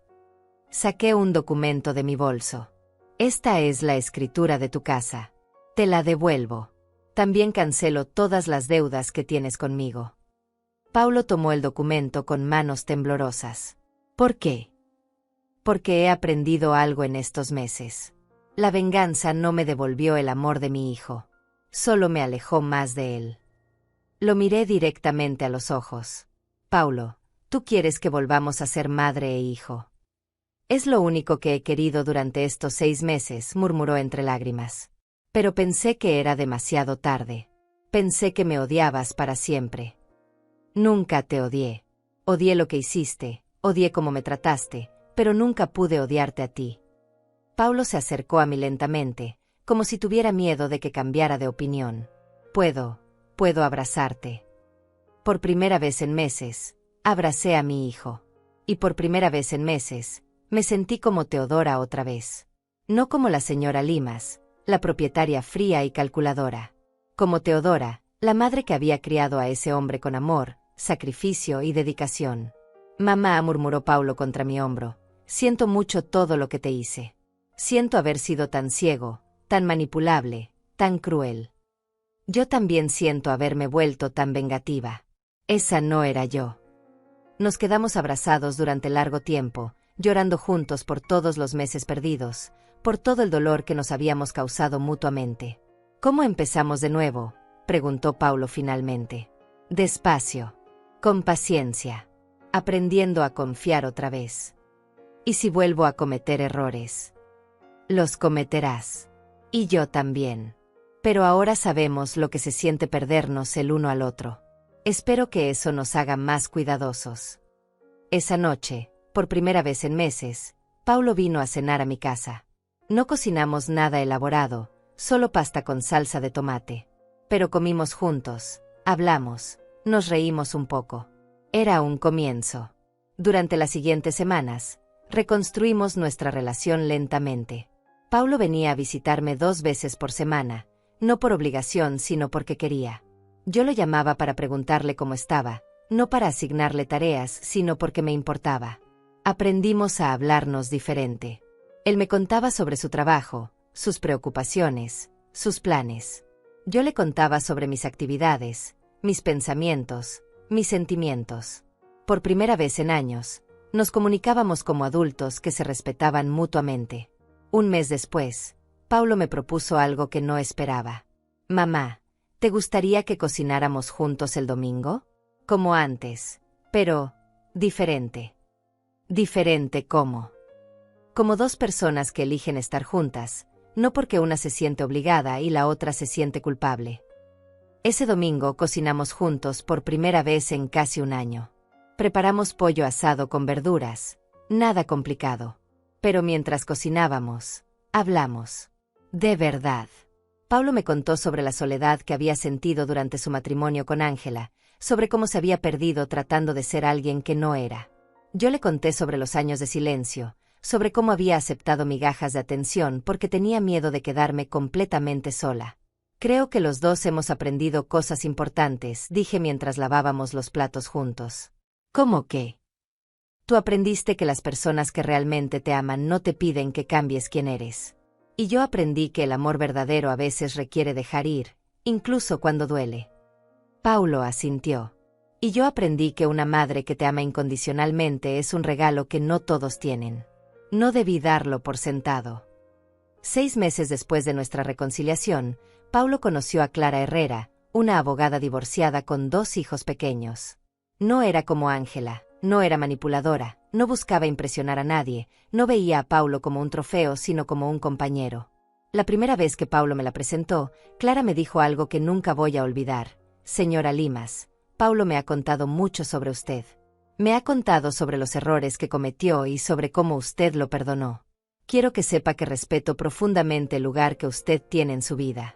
Saqué un documento de mi bolso. Esta es la escritura de tu casa. Te la devuelvo. También cancelo todas las deudas que tienes conmigo. Paulo tomó el documento con manos temblorosas. ¿Por qué? Porque he aprendido algo en estos meses. La venganza no me devolvió el amor de mi hijo. Solo me alejó más de él. Lo miré directamente a los ojos. Paulo, tú quieres que volvamos a ser madre e hijo. Es lo único que he querido durante estos 6 meses, murmuró entre lágrimas. Pero pensé que era demasiado tarde. Pensé que me odiabas para siempre. Nunca te odié. Odié lo que hiciste, odié cómo me trataste, pero nunca pude odiarte a ti. Paulo se acercó a mí lentamente, como si tuviera miedo de que cambiara de opinión. Puedo abrazarte. Por primera vez en meses, abracé a mi hijo. Y por primera vez en meses, me sentí como Teodora otra vez. No como la señora Limas, la propietaria fría y calculadora. Como Teodora, la madre que había criado a ese hombre con amor, sacrificio y dedicación. Mamá, murmuró Paulo contra mi hombro, siento mucho todo lo que te hice. Siento haber sido tan ciego, tan manipulable, tan cruel. Yo también siento haberme vuelto tan vengativa. Esa no era yo. Nos quedamos abrazados durante largo tiempo, llorando juntos por todos los meses perdidos, por todo el dolor que nos habíamos causado mutuamente. ¿Cómo empezamos de nuevo?, preguntó Paulo finalmente. Despacio. Con paciencia. Aprendiendo a confiar otra vez. ¿Y si vuelvo a cometer errores? Los cometerás. Y yo también. Pero ahora sabemos lo que se siente perdernos el uno al otro. Espero que eso nos haga más cuidadosos. Esa noche, por primera vez en meses, Paulo vino a cenar a mi casa. No cocinamos nada elaborado, solo pasta con salsa de tomate. Pero comimos juntos, hablamos, nos reímos un poco. Era un comienzo. Durante las siguientes semanas, reconstruimos nuestra relación lentamente. Paulo venía a visitarme 2 veces por semana, no por obligación sino porque quería. Yo lo llamaba para preguntarle cómo estaba, no para asignarle tareas sino porque me importaba. Aprendimos a hablarnos diferente. Él me contaba sobre su trabajo, sus preocupaciones, sus planes. Yo le contaba sobre mis actividades, mis pensamientos, mis sentimientos. Por primera vez en años, nos comunicábamos como adultos que se respetaban mutuamente. Un mes después, Paulo me propuso algo que no esperaba. Mamá, ¿te gustaría que cocináramos juntos el domingo? Como antes, pero diferente. ¿Diferente cómo? Como 2 personas que eligen estar juntas, no porque una se siente obligada y la otra se siente culpable. Ese domingo cocinamos juntos por primera vez en casi un año. Preparamos pollo asado con verduras, nada complicado. Pero mientras cocinábamos, hablamos. De verdad. Paulo me contó sobre la soledad que había sentido durante su matrimonio con Ángela, sobre cómo se había perdido tratando de ser alguien que no era. Yo le conté sobre los años de silencio, sobre cómo había aceptado migajas de atención porque tenía miedo de quedarme completamente sola. Creo que los dos hemos aprendido cosas importantes, dije mientras lavábamos los platos juntos. ¿Cómo qué? Tú aprendiste que las personas que realmente te aman no te piden que cambies quién eres. Y yo aprendí que el amor verdadero a veces requiere dejar ir, incluso cuando duele. Paulo asintió. Y yo aprendí que una madre que te ama incondicionalmente es un regalo que no todos tienen. No debí darlo por sentado. 6 meses después de nuestra reconciliación, Paulo conoció a Clara Herrera, una abogada divorciada con 2 hijos pequeños. No era como Ángela, no era manipuladora, no buscaba impresionar a nadie, no veía a Paulo como un trofeo sino como un compañero. La primera vez que Paulo me la presentó, Clara me dijo algo que nunca voy a olvidar. Señora Limas, Paulo me ha contado mucho sobre usted. Me ha contado sobre los errores que cometió y sobre cómo usted lo perdonó. Quiero que sepa que respeto profundamente el lugar que usted tiene en su vida.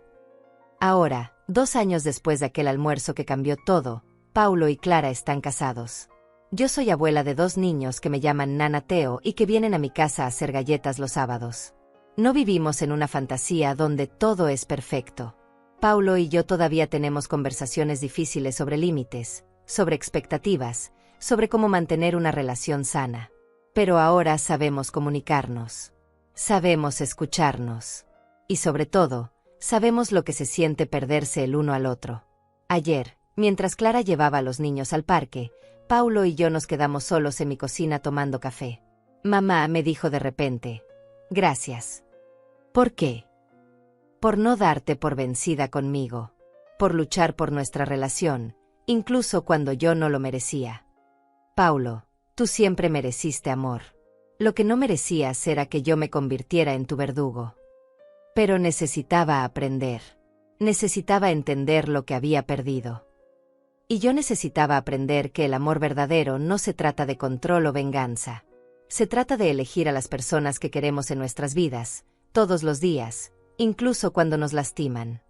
Ahora, 2 años después de aquel almuerzo que cambió todo, Paulo y Clara están casados. Yo soy abuela de 2 niños que me llaman Nana Teo y que vienen a mi casa a hacer galletas los sábados. No vivimos en una fantasía donde todo es perfecto. Paulo y yo todavía tenemos conversaciones difíciles sobre límites, sobre expectativas, sobre cómo mantener una relación sana. Pero ahora sabemos comunicarnos. Sabemos escucharnos. Y sobre todo, sabemos lo que se siente perderse el uno al otro. Ayer, mientras Clara llevaba a los niños al parque, Paulo y yo nos quedamos solos en mi cocina tomando café. Mamá me dijo de repente, gracias. ¿Por qué? Por no darte por vencida conmigo. Por luchar por nuestra relación, incluso cuando yo no lo merecía. Paulo, tú siempre mereciste amor. Lo que no merecías era que yo me convirtiera en tu verdugo. Pero necesitaba aprender. Necesitaba entender lo que había perdido. Y yo necesitaba aprender que el amor verdadero no se trata de control o venganza. Se trata de elegir a las personas que queremos en nuestras vidas, todos los días, incluso cuando nos lastiman.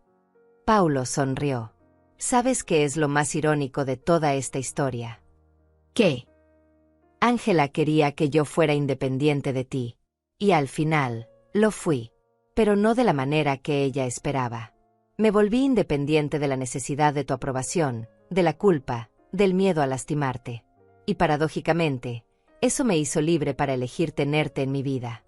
Paulo sonrió. ¿Sabes qué es lo más irónico de toda esta historia? ¿Qué? Ángela quería que yo fuera independiente de ti. Y al final, lo fui. Pero no de la manera que ella esperaba. Me volví independiente de la necesidad de tu aprobación, de la culpa, del miedo a lastimarte. Y paradójicamente, eso me hizo libre para elegir tenerte en mi vida.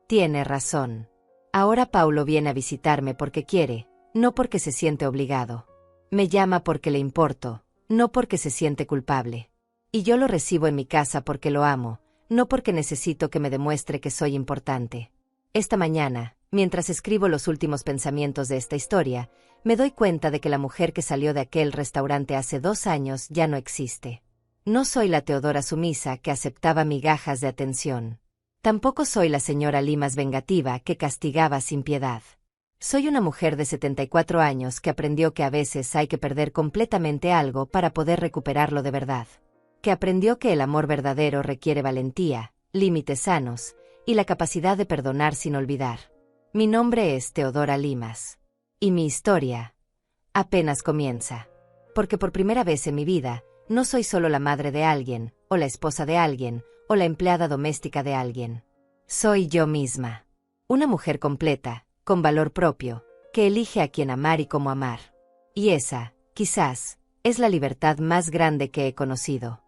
Tiene razón. Ahora Paulo viene a visitarme porque quiere, no porque se siente obligado. Me llama porque le importo, no porque se siente culpable. Y yo lo recibo en mi casa porque lo amo, no porque necesito que me demuestre que soy importante. Esta mañana, mientras escribo los últimos pensamientos de esta historia, me doy cuenta de que la mujer que salió de aquel restaurante hace 2 años ya no existe. No soy la Teodora sumisa que aceptaba migajas de atención. Tampoco soy la señora Limas vengativa que castigaba sin piedad. Soy una mujer de 74 años que aprendió que a veces hay que perder completamente algo para poder recuperarlo de verdad. Que aprendió que el amor verdadero requiere valentía, límites sanos, y la capacidad de perdonar sin olvidar. Mi nombre es Teodora Limas. Y mi historia apenas comienza. Porque por primera vez en mi vida, no soy solo la madre de alguien, o la esposa de alguien, o la empleada doméstica de alguien. Soy yo misma. Una mujer completa, con valor propio, que elige a quién amar y cómo amar. Y esa, quizás, es la libertad más grande que he conocido.